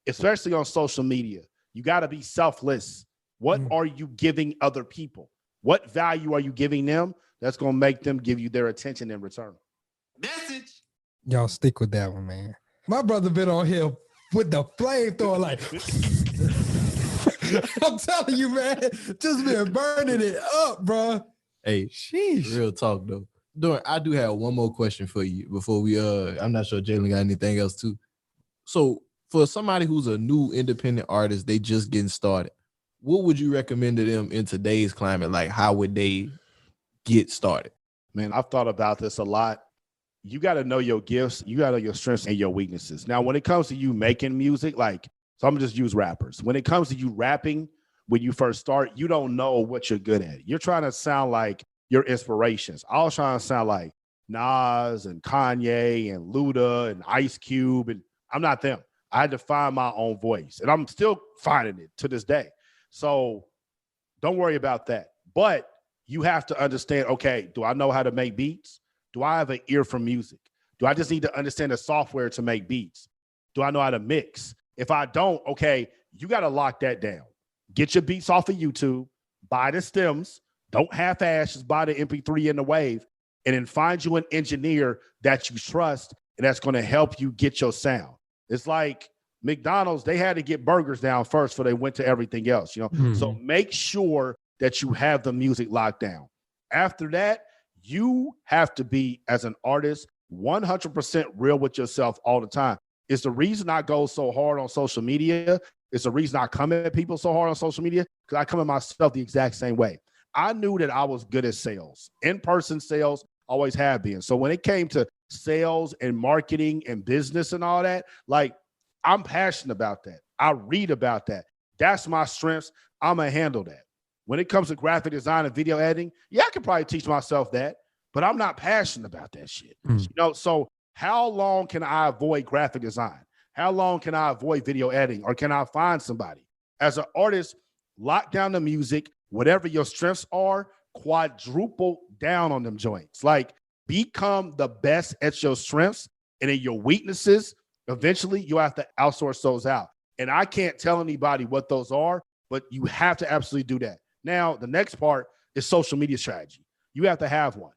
especially on social media, you got to be selfless. What are you giving other people? What value are you giving them that's going to make them give you their attention in return? Message. Y'all stick with that one, man. My brother been on here with the flamethrower, like, I'm telling you, man, just been burning it up, bro. Hey, sheesh. Real talk, though. Dorian, I do have one more question for you before we, I'm not sure Jalen got anything else too. So for somebody who's a new independent artist, they just getting started, what would you recommend to them in today's climate? Like, how would they get started? Man, I've thought about this a lot. You got to know your gifts. You got to know your strengths and your weaknesses. Now, when it comes to you making music, like, so I'm going to just use rappers. When it comes to you rapping, when you first start, you don't know what you're good at. You're trying to sound like your inspirations. I was trying to sound like Nas and Kanye and Luda and Ice Cube, and I'm not them. I had to find my own voice, and I'm still finding it to this day. So don't worry about that. But you have to understand, okay, do I know how to make beats? Do I have an ear for music? Do I just need to understand the software to make beats? Do I know how to mix? If I don't, okay, you got to lock that down. Get your beats off of YouTube, buy the stems, don't half-ass, just buy the MP3 and the wave, and then find you an engineer that you trust and that's going to help you get your sound. It's like McDonald's, they had to get burgers down first before they went to everything else, you know? Mm-hmm. So make sure that you have the music locked down. After that, you have to be, as an artist, 100% real with yourself all the time. It's the reason I go so hard on social media. It's the reason I come at people so hard on social media, because I come at myself the exact same way. I knew that I was good at sales. In-person sales, always have been. So when it came to sales and marketing and business and all that, like, I'm passionate about that. I read about that. That's my strengths. I'm going to handle that. When it comes to graphic design and video editing, yeah, I could probably teach myself that, but I'm not passionate about that shit. You know, so how long can I avoid graphic design? How long can I avoid video editing? Or can I find somebody? As an artist, lock down the music. Whatever your strengths are, quadruple down on them joints. Like, become the best at your strengths, and then your weaknesses, eventually you'll have to outsource those out. And I can't tell anybody what those are, but you have to absolutely do that. Now, the next part is social media strategy. You have to have one.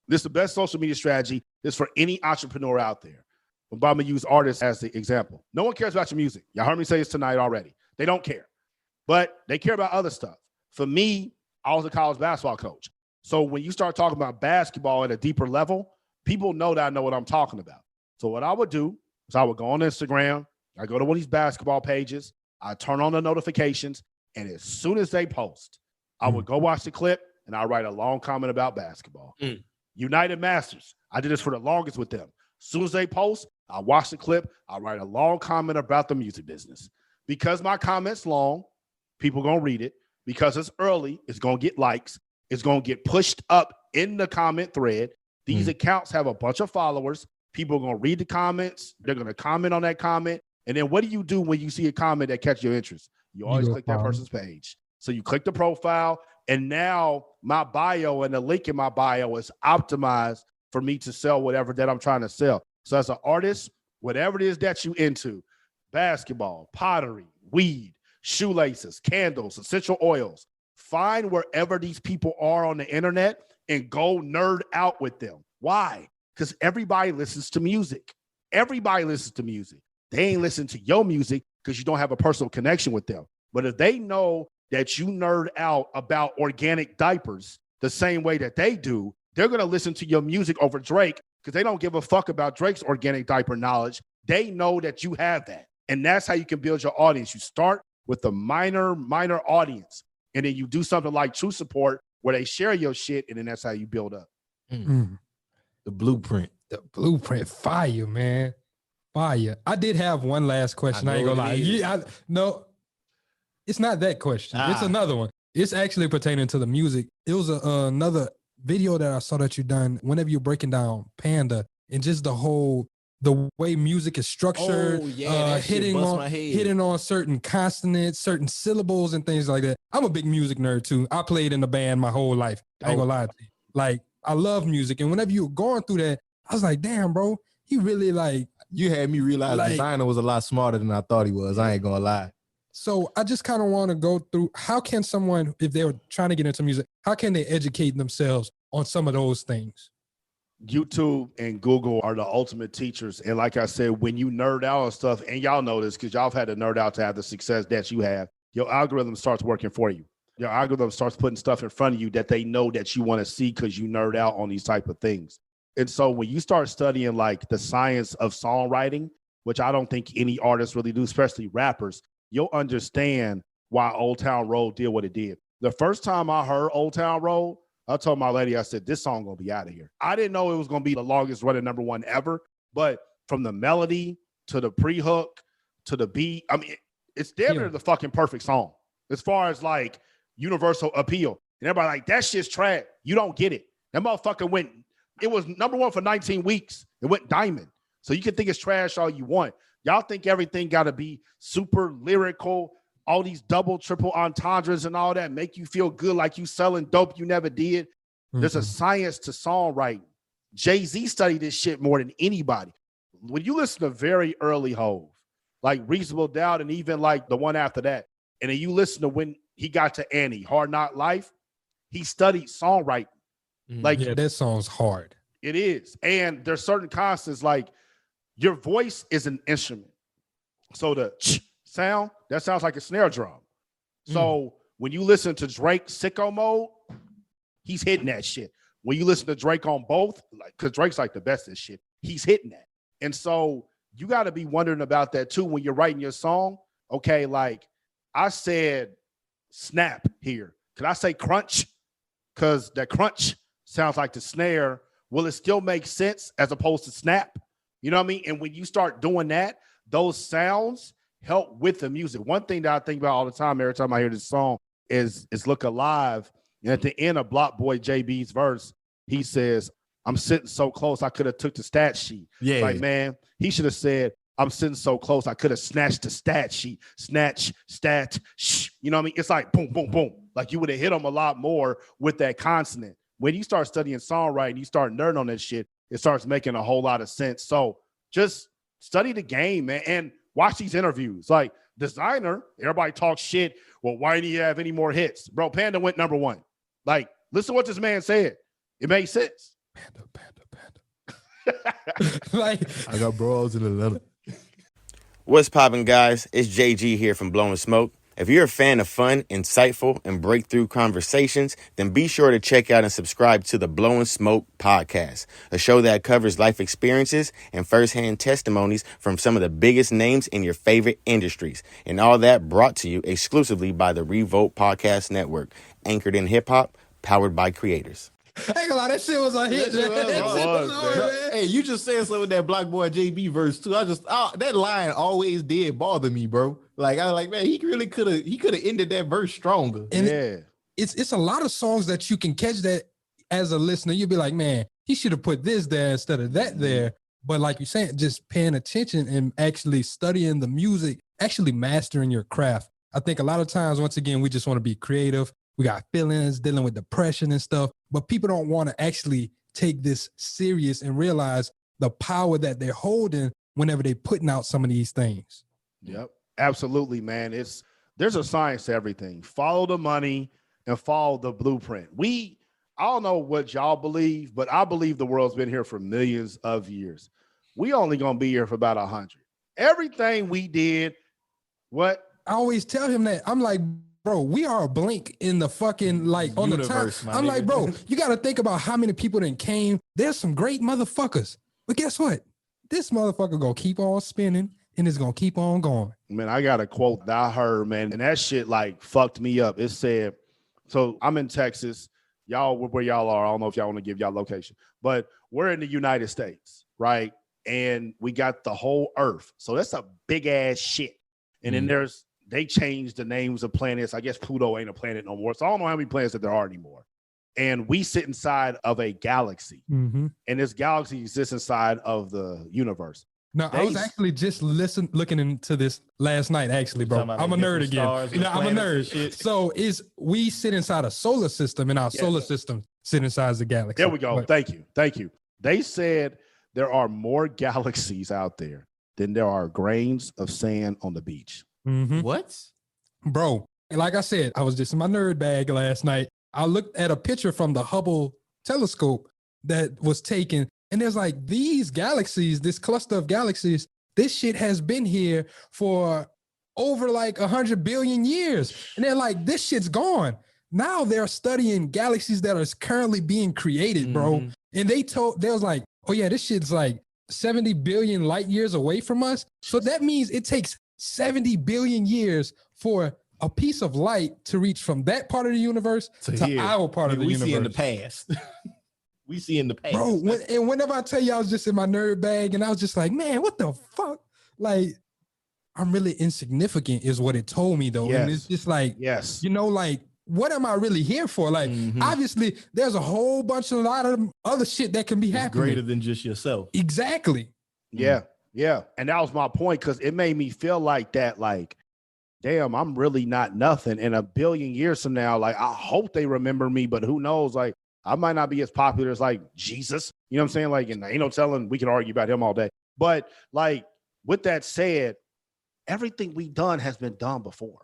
This is the best social media strategy. This is for any entrepreneur out there. But I'm going to use artists as the example. No one cares about your music. Y'all heard me say this tonight already. They don't care. But they care about other stuff. For me, I was a college basketball coach. So when you start talking about basketball at a deeper level, people know that I know what I'm talking about. So what I would do is I would go on Instagram. I go to one of these basketball pages. I turn on the notifications. And as soon as they post, I would go watch the clip and I write a long comment about basketball. United Masters, I did this for the longest with them. As soon as they post, I watch the clip. I write a long comment about the music business. Because my comment's long, people going to read it. Because it's early, it's going to get likes. It's going to get pushed up in the comment thread. These accounts have a bunch of followers. People are going to read the comments. They're going to comment on that comment. And then what do you do when you see a comment that catches your interest? You always click that person's page. So you click the profile, and now my bio and the link in my bio is optimized for me to sell whatever that I'm trying to sell. So as an artist, whatever it is that you into, basketball, pottery, weed, shoelaces, candles, essential oils, find wherever these people are on the internet and go nerd out with them. Why? Because everybody listens to music. Everybody listens to music. They ain't listen to your music because you don't have a personal connection with them. But if they know that you nerd out about organic diapers the same way that they do, they're going to listen to your music over Drake because they don't give a fuck about Drake's organic diaper knowledge. They know that you have that. And that's how you can build your audience. You start with a minor audience, and then you do something like True Support where they share your shit, and then that's how you build up. The blueprint. The blueprint. Fire, man. Fire. I did have one last question. I ain't gonna lie. No, it's not that question. It's another one. It's actually pertaining to the music. It was another video that I saw that you done whenever you're breaking down Panda and just the way music is structured, hitting on certain consonants, certain syllables and things like that. I'm a big music nerd too. I played in a band my whole life. I ain't gonna lie to you. Like, I love music. And whenever you were going through that, I was like, damn, bro, he really you had me realize Designer was a lot smarter than I thought he was. I ain't gonna lie. So I just kind of want to go through, how can someone, if they were trying to get into music, how can they educate themselves on some of those things? YouTube and Google are the ultimate teachers. And like I said, when you nerd out on stuff, and y'all know this because y'all have had to nerd out to have the success that you have, your algorithm starts working for you. Your algorithm starts putting stuff in front of you that they know that you want to see because you nerd out on these type of things. And so when you start studying like the science of songwriting, which I don't think any artists really do, especially rappers, you'll understand why Old Town Road did what it did. The first time I heard Old Town Road, I told my lady, I said, this song gonna be out of here. I didn't know it was gonna be the longest running #1 ever, but from the melody to the pre-hook to the beat, I mean, it's damn near the fucking perfect song as far as like universal appeal. And everybody like, that shit's trash. You don't get it. That motherfucker it was #1 for 19 weeks. It went diamond. So you can think it's trash all you want. Y'all think everything got to be super lyrical, all these double, triple entendres and all that make you feel good like you selling dope you never did. There's a science to songwriting. Jay-Z studied this shit more than anybody. When you listen to very early Hove, like Reasonable Doubt and even like the one after that, and then you listen to when he got to Annie, Hard Knock Life, he studied songwriting. Like, yeah, that song's hard. It is. And there's certain constants like your voice is an instrument. So the sound, that sounds like a snare drum. So when you listen to Drake Sicko Mode, he's hitting that shit. When you listen to Drake on both, like, because Drake's like the best at shit, he's hitting that. And so you got to be wondering about that too when you're writing your song. Okay, like I said snap here. Could I say crunch? Because that crunch sounds like the snare. Will it still make sense as opposed to snap? You know what I mean? And when you start doing that, those sounds help with the music. One thing that I think about all the time, every time I hear this song, is Look Alive. And at the end of Block Boy JB's verse, he says, I'm sitting so close, I could have took the stat sheet. Yeah. Like, man, he should have said, I'm sitting so close, I could have snatched the stat sheet. Snatch, stat, shh. You know what I mean? It's like boom, boom, boom. Like you would have hit him a lot more with that consonant. When you start studying songwriting, you start nerding on that shit, it starts making a whole lot of sense. So just study the game, man, and watch these interviews. Like Designer, everybody talks shit. Well, why didn't he have any more hits? Bro, Panda went #1. Like, listen to what this man said. It made sense. Panda. Like, I got bros in the letter. What's poppin', guys? It's JG here from Blowing Smoke. If you're a fan of fun, insightful, and breakthrough conversations, then be sure to check out and subscribe to the Blowing Smoke Podcast, a show that covers life experiences and firsthand testimonies from some of the biggest names in your favorite industries. And all that brought to you exclusively by the Revolt Podcast Network, anchored in hip-hop, powered by creators. I ain't gonna lie, that shit was a hit. Hey, you just said something with that Block Boy JB verse too. That line always did bother me, bro. Like I was like, man, he could have ended that verse stronger. And it's a lot of songs that you can catch that as a listener. You'll be like, man, he should have put this there instead of that there. But like you're saying, just paying attention and actually studying the music, actually mastering your craft. I think a lot of times, once again, we just want to be creative. We got feelings, dealing with depression and stuff, but people don't want to actually take this serious and realize the power that they're holding whenever they're putting out some of these things. Yep, absolutely, man. There's a science to everything. Follow the money and follow the blueprint. I don't know what y'all believe, but I believe the world's been here for millions of years. We only gonna be here for about 100. Everything we did, I always tell him that. I'm like, bro, we are a blink in the fucking like on Universe, the my time. I'm nigga. like, bro, you got to think about how many people that came. There's some great motherfuckers, but guess what? This motherfucker gonna keep on spinning and it's gonna keep on going. Man, I got a quote that I heard, man, and that shit like fucked me up. It said, so I'm in Texas. Y'all, where y'all are, I don't know if y'all want to give y'all location, but we're in the United States, right? And we got the whole earth. So that's a big ass shit. And then they changed the names of planets. I guess Pluto ain't a planet no more. So I don't know how many planets that there are anymore. And we sit inside of a galaxy. And this galaxy exists inside of the universe. No, I was actually just looking into this last night, actually, bro. I'm a nerd again. I'm a nerd. So we sit inside a solar system, and our solar system sit inside the galaxy. There we go. Thank you. They said there are more galaxies out there than there are grains of sand on the beach. What? Bro, like I said, I was just in my nerd bag last night. I looked at a picture from the Hubble telescope that was taken. And there's like these galaxies, this cluster of galaxies, this shit has been here for over like 100 billion years. And they're like, this shit's gone. Now they're studying galaxies that are currently being created, bro. And they was like, oh yeah, this shit's like 70 billion light years away from us. So that means it takes 70 billion years for a piece of light to reach from that part of the universe to our part of the universe. We see in the past. We see in the past. Bro, whenever I tell you I was just in my nerd bag and I was just like, man, what the fuck? Like, I'm really insignificant is what it told me though. And it's just like, you know, like, what am I really here for? Like, obviously there's a whole bunch of a lot of other shit that can be happening. Greater than just yourself. Exactly. Yeah. And that was my point, because it made me feel like that, like, damn, I'm really not nothing. And a billion years from now, like, I hope they remember me, but who knows? Like, I might not be as popular as like Jesus. You know what I'm saying? Like, and ain't no telling, we can argue about him all day. But like, with that said, everything we've done has been done before.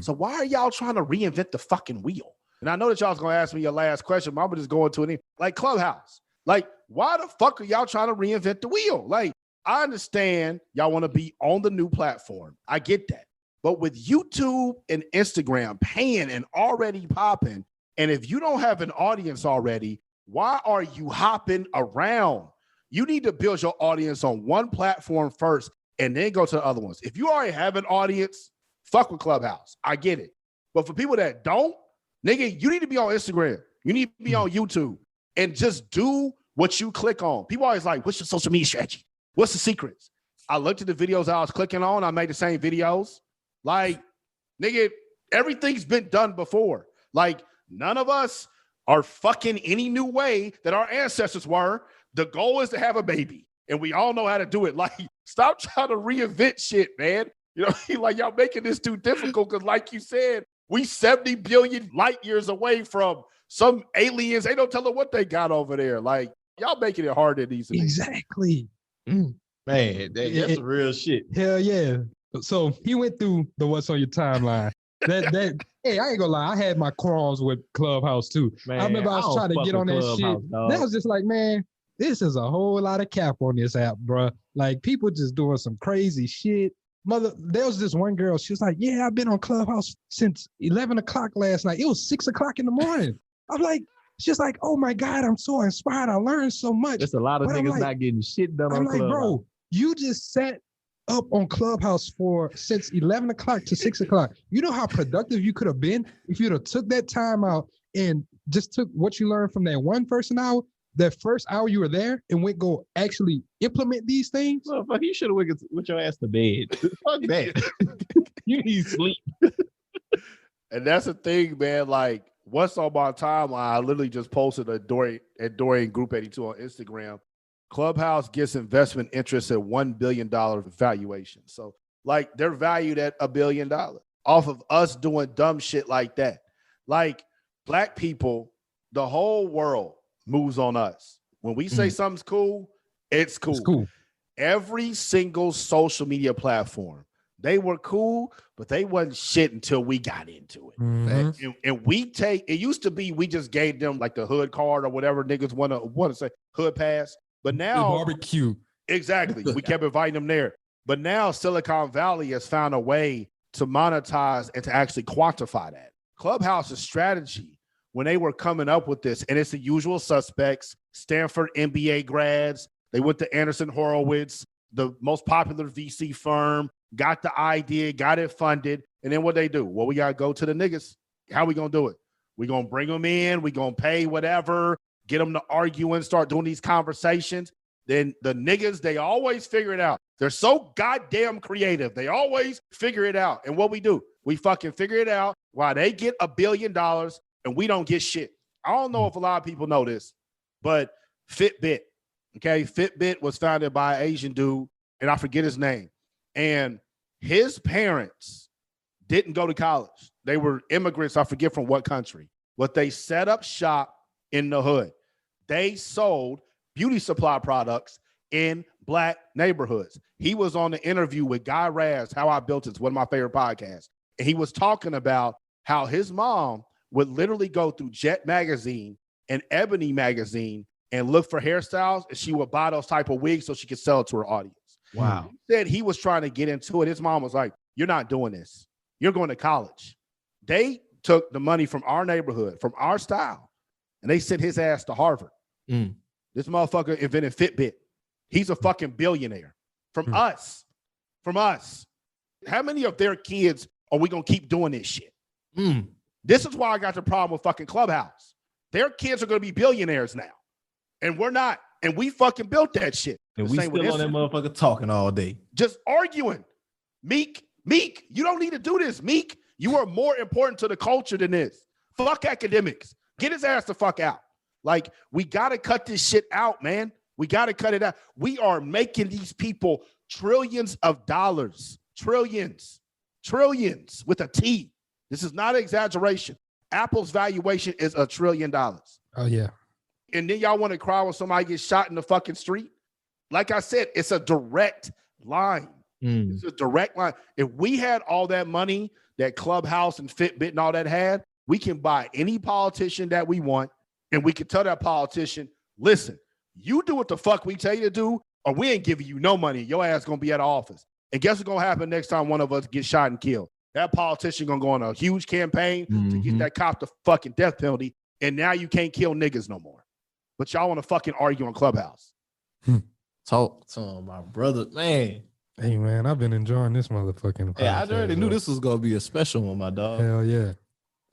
So why are y'all trying to reinvent the fucking wheel? And I know that y'all's going to ask me your last question, but I'm just going to it. Like Clubhouse. Like, why the fuck are y'all trying to reinvent the wheel? Like, I understand y'all want to be on the new platform. I get that. But with YouTube and Instagram paying and already popping, and if you don't have an audience already, why are you hopping around? You need to build your audience on one platform first and then go to the other ones. If you already have an audience, fuck with Clubhouse. I get it. But for people that don't, nigga, you need to be on Instagram. You need to be on YouTube and just do what you click on. People always like, what's your social media strategy? What's the secrets? I looked at the videos I was clicking on. I made the same videos. Like, nigga, everything's been done before. Like, none of us are fucking any new way that our ancestors were. The goal is to have a baby, and we all know how to do it. Like, stop trying to reinvent shit, man. You know, like, y'all making this too difficult because, like you said, we 70 billion light years away from some aliens. They don't tell them what they got over there. Like, y'all making it harder than these. Exactly. Man, that's real shit. Hell yeah. So he went through the what's on your timeline. Hey, I ain't gonna lie, I had my quarrels with Clubhouse too. Man, I remember I was trying to get on that shit. That was just like, man, this is a whole lot of cap on this app, bro. Like, people just doing some crazy shit. There was this one girl, she was like, yeah, I've been on Clubhouse since 11 o'clock last night. It was 6 o'clock in the morning. I'm like, she's like, oh my God, I'm so inspired. I learned so much. There's a lot of niggas not getting shit done on Clubhouse. I'm like, bro, you just sat up on Clubhouse since 11 o'clock to 6 o'clock. You know how productive you could have been if you'd have took that time out and just took what you learned from that first hour, that first hour you were there, and went go actually implement these things. Well, fuck, you should have went with your ass to bed. Fuck that. You need sleep. And that's the thing, man. Like, what's on my timeline? I literally just posted at Dorian Group 82 on Instagram. Clubhouse gets investment interest at $1 billion valuation. So, like, they're valued at $1 billion off of us doing dumb shit like that. Like, Black people, the whole world moves on us. When we say something's cool, it's cool. It's cool. Every single social media platform, they were cool, but they wasn't shit until we got into it. And it used to be we just gave them like the hood card or whatever niggas want to say, hood pass. But now barbecue. Exactly. We kept inviting them there. But now Silicon Valley has found a way to monetize and to actually quantify that. Clubhouse's strategy when they were coming up with this, and it's the usual suspects, Stanford MBA grads, they went to Anderson Horowitz, the most popular VC firm, got the idea, got it funded, and then what they do? Well, we got to go to the niggas. How we going to do it? We going to bring them in, we going to pay whatever, get them to argue and start doing these conversations. Then the niggas, they always figure it out. They're so goddamn creative. They always figure it out. And what we do, we fucking figure it out while they get $1 billion and we don't get shit. I don't know if a lot of people know this, but Fitbit, okay? Fitbit was founded by an Asian dude, and I forget his name. And his parents didn't go to college. They were immigrants, I forget from what country. But they set up shop in the hood. They sold beauty supply products in Black neighborhoods. He was on the interview with Guy Raz, How I Built It's one of my favorite podcasts. And he was talking about how his mom would literally go through Jet Magazine and Ebony Magazine and look for hairstyles, and she would buy those type of wigs so she could sell it to her audience. Wow. He said he was trying to get into it. His mom was like, you're not doing this. You're going to college. They took the money from our neighborhood, from our style, and they sent his ass to Harvard. This motherfucker invented Fitbit. He's a fucking billionaire. From us. How many of their kids are we going to keep doing this shit? This is why I got the problem with fucking Clubhouse. Their kids are going to be billionaires now. And we're not. And we fucking built that shit. And we still on that motherfucker talking all day. Just arguing. Meek, you don't need to do this. Meek, you are more important to the culture than this. Fuck academics. Get his ass the fuck out. Like, we got to cut this shit out, man. We got to cut it out. We are making these people trillions of dollars. Trillions with a T. This is not an exaggeration. Apple's valuation is $1 trillion. Oh, yeah. And then y'all want to cry when somebody gets shot in the fucking street? Like I said, it's a direct line. It's a direct line. If we had all that money that Clubhouse and Fitbit and all that had, we can buy any politician that we want, and we can tell that politician, listen, you do what the fuck we tell you to do, or we ain't giving you no money. Your ass going to be out of office. And guess what's going to happen next time one of us gets shot and killed? That politician going to go on a huge campaign to get that cop the fucking death penalty, and now you can't kill niggas no more. But y'all want to fucking argue on Clubhouse. Talk to my brother, man. Hey, man, I've been enjoying this motherfucking podcast. Yeah, I already knew this was going to be a special one, my dog. Hell yeah.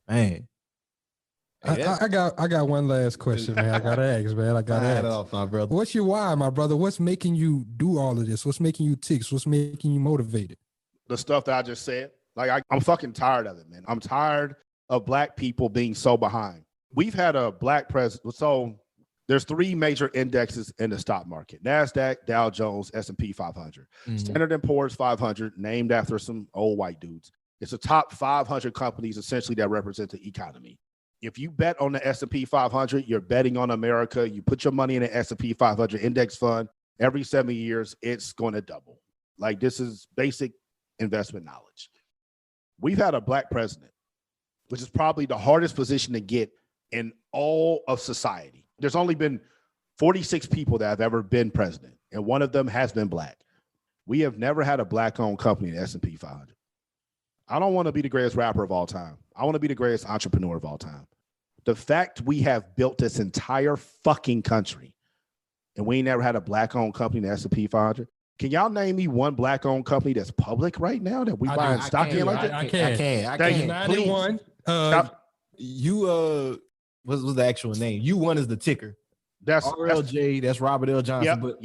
Man. I got one last question, man. I gotta ask, man. I gotta ask. Off, my brother. What's your why, my brother? What's making you do all of this? What's making you tick? What's making you motivated? The stuff that I just said. Like, I'm fucking tired of it, man. I'm tired of Black people being so behind. We've had a Black president. So there's 3 major indexes in the stock market: NASDAQ, Dow Jones, S&P 500. Standard & Poor's 500, named after some old white dudes. It's the top 500 companies essentially that represent the economy. If you bet on the S&P 500, you're betting on America. You put your money in the S&P 500 index fund. Every 7 years, it's going to double. Like, this is basic investment knowledge. We've had a Black president, which is probably the hardest position to get in all of society. There's only been 46 people that have ever been president, and one of them has been Black. We have never had a Black-owned company in the S&P 500. I don't want to be the greatest rapper of all time. I want to be the greatest entrepreneur of all time. The fact we have built this entire fucking country and we ain't never had a Black-owned company in the S&P 500. Can y'all name me one Black-owned company that's public right now that we buying stock in like that? I can. 91. What's the actual name? U1 is the ticker. That's RLJ. That's Robert L. Johnson.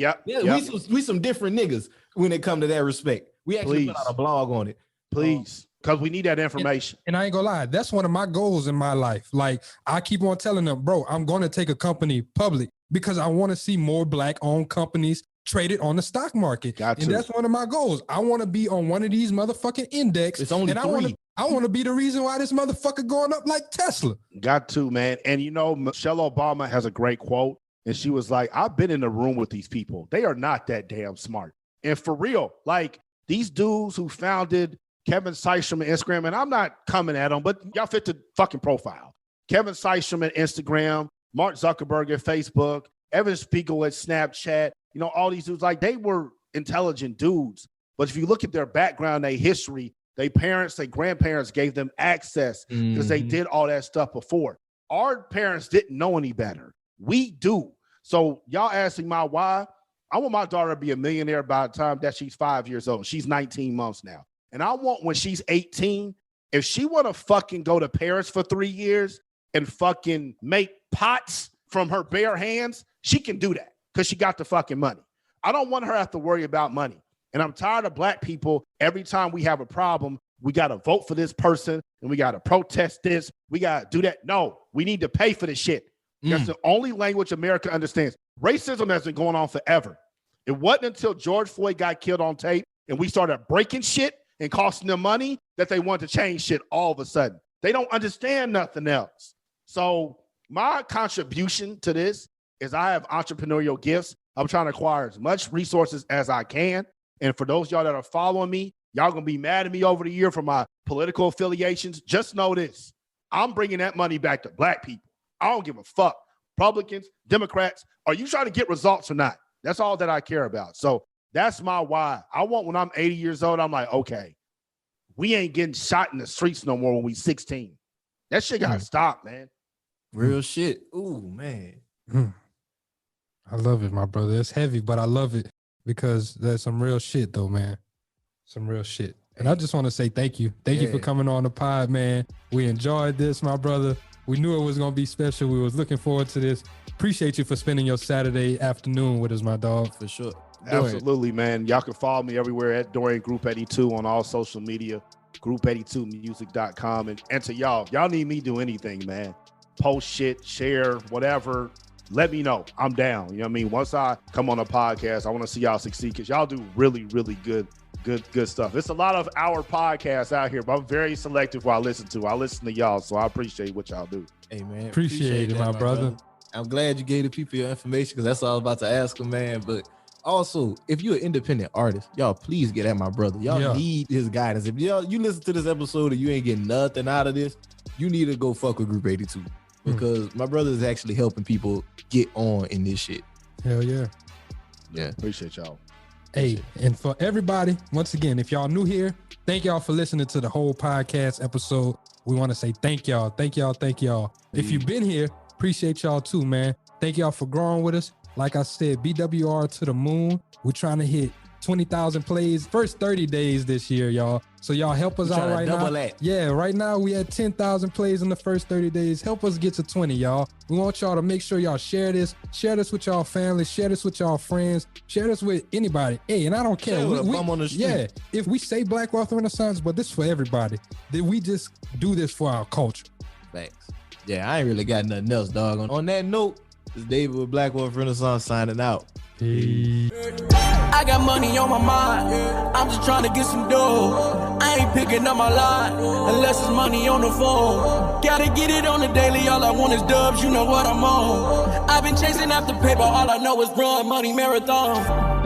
We some different niggas when it come to that respect. We actually put out a blog on it. Please. Because we need that information. And I ain't gonna lie, that's one of my goals in my life. Like, I keep on telling them, bro, I'm gonna take a company public because I want to see more Black-owned companies traded on the stock market. That's one of my goals. I want to be on one of these motherfucking index. It's only 3. I want to be the reason why this motherfucker going up like Tesla. Got to, man. And you know, Michelle Obama has a great quote. And she was like, I've been in the room with these people. They are not that damn smart. And for real, like, these dudes who founded Kevin Systrom at Instagram, and I'm not coming at them, but y'all fit the fucking profile. Kevin Systrom at Instagram, Mark Zuckerberg at Facebook, Evan Spiegel at Snapchat, you know, all these dudes, like, they were intelligent dudes. But if you look at their background, their history, Their parents, their grandparents gave them access because they did all that stuff before. Our parents didn't know any better. We do. So y'all asking my why? I want my daughter to be a millionaire by the time that she's 5 years old. She's 19 months now. And I want when she's 18, if she want to fucking go to Paris for 3 years and fucking make pots from her bare hands, she can do that because she got the fucking money. I don't want her to have to worry about money. And I'm tired of black people. Every time we have a problem, we got to vote for this person and we got to protest this. We got to do that. No, we need to pay for this shit. That's the only language America understands. Racism has been going on forever. It wasn't until George Floyd got killed on tape and we started breaking shit and costing them money that they wanted to change shit all of a sudden. They don't understand nothing else. So my contribution to this is I have entrepreneurial gifts. I'm trying to acquire as much resources as I can. And for those y'all that are following me, y'all gonna be mad at me over the year for my political affiliations. Just know this. I'm bringing that money back to black people. I don't give a fuck. Republicans, Democrats, are you trying to get results or not? That's all that I care about. So that's my why. I want when I'm 80 years old, I'm like, okay, we ain't getting shot in the streets no more when we 16. That shit gotta stop, man. Real shit. Ooh, man. I love it, my brother. It's heavy, but I love it because there's some real shit though, man. Some real shit. And I just want to say thank you. Thank you for coming on the pod, man. We enjoyed this, my brother. We knew it was going to be special. We was looking forward to this. Appreciate you for spending your Saturday afternoon with us, my dog. For sure. Absolutely, man. Y'all can follow me everywhere at Dorian Group 82 on all social media, group82music.com. And to y'all need me to do anything, man. Post shit, share, whatever. Let me know. I'm down. You know what I mean? Once I come on a podcast, I want to see y'all succeed because y'all do really, really good stuff. It's a lot of our podcasts out here, but I'm very selective what I listen to. I listen to y'all, so I appreciate what y'all do. Hey, man. Appreciate it, my brother. I'm glad you gave the people your information because that's all I was about to ask them, man. But also, if you're an independent artist, y'all please get at my brother. Y'all need his guidance. If you listen to this episode and you ain't getting nothing out of this, you need to go fuck with Group 82 because my brother is actually helping people get on in this shit. Hell yeah. Yeah. Appreciate y'all. Hey, and for everybody, once again, if y'all new here, thank y'all for listening to the whole podcast episode. We want to say thank y'all. Thank y'all. Thank y'all. If you've been here, appreciate y'all too, man. Thank y'all for growing with us. Like I said, BWR to the moon. We're trying to hit 20,000 plays first 30 days this year, y'all. So y'all help us out right now. Yeah, right now we at 10,000 plays in the first 30 days. Help us get to 20, y'all. We want y'all to make sure y'all share this. Share this with y'all family. Share this with y'all friends. Share this with anybody. Hey, and I don't care. If we say Black Wealth Renaissance, but this is for everybody. Then we just do this for our culture. Thanks. Yeah, I ain't really got nothing else, dog. On that note, it's David with Black Wealth Renaissance signing out. Peace. I got money on my mind. I'm just trying to get some dough. I ain't picking up my line unless it's money on the phone. Gotta get it on the daily. All I want is dubs. You know what I'm on. I've been chasing after paper. All I know is run money marathon.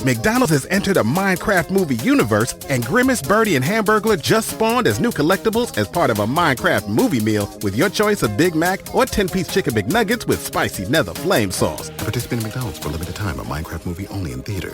McDonald's has entered a Minecraft movie universe, and Grimace, Birdie, and Hamburglar just spawned as new collectibles as part of a Minecraft movie meal with your choice of Big Mac or 10-piece chicken McNuggets with spicy nether flame sauce. Participate in McDonald's for a limited time. A Minecraft movie only in theaters.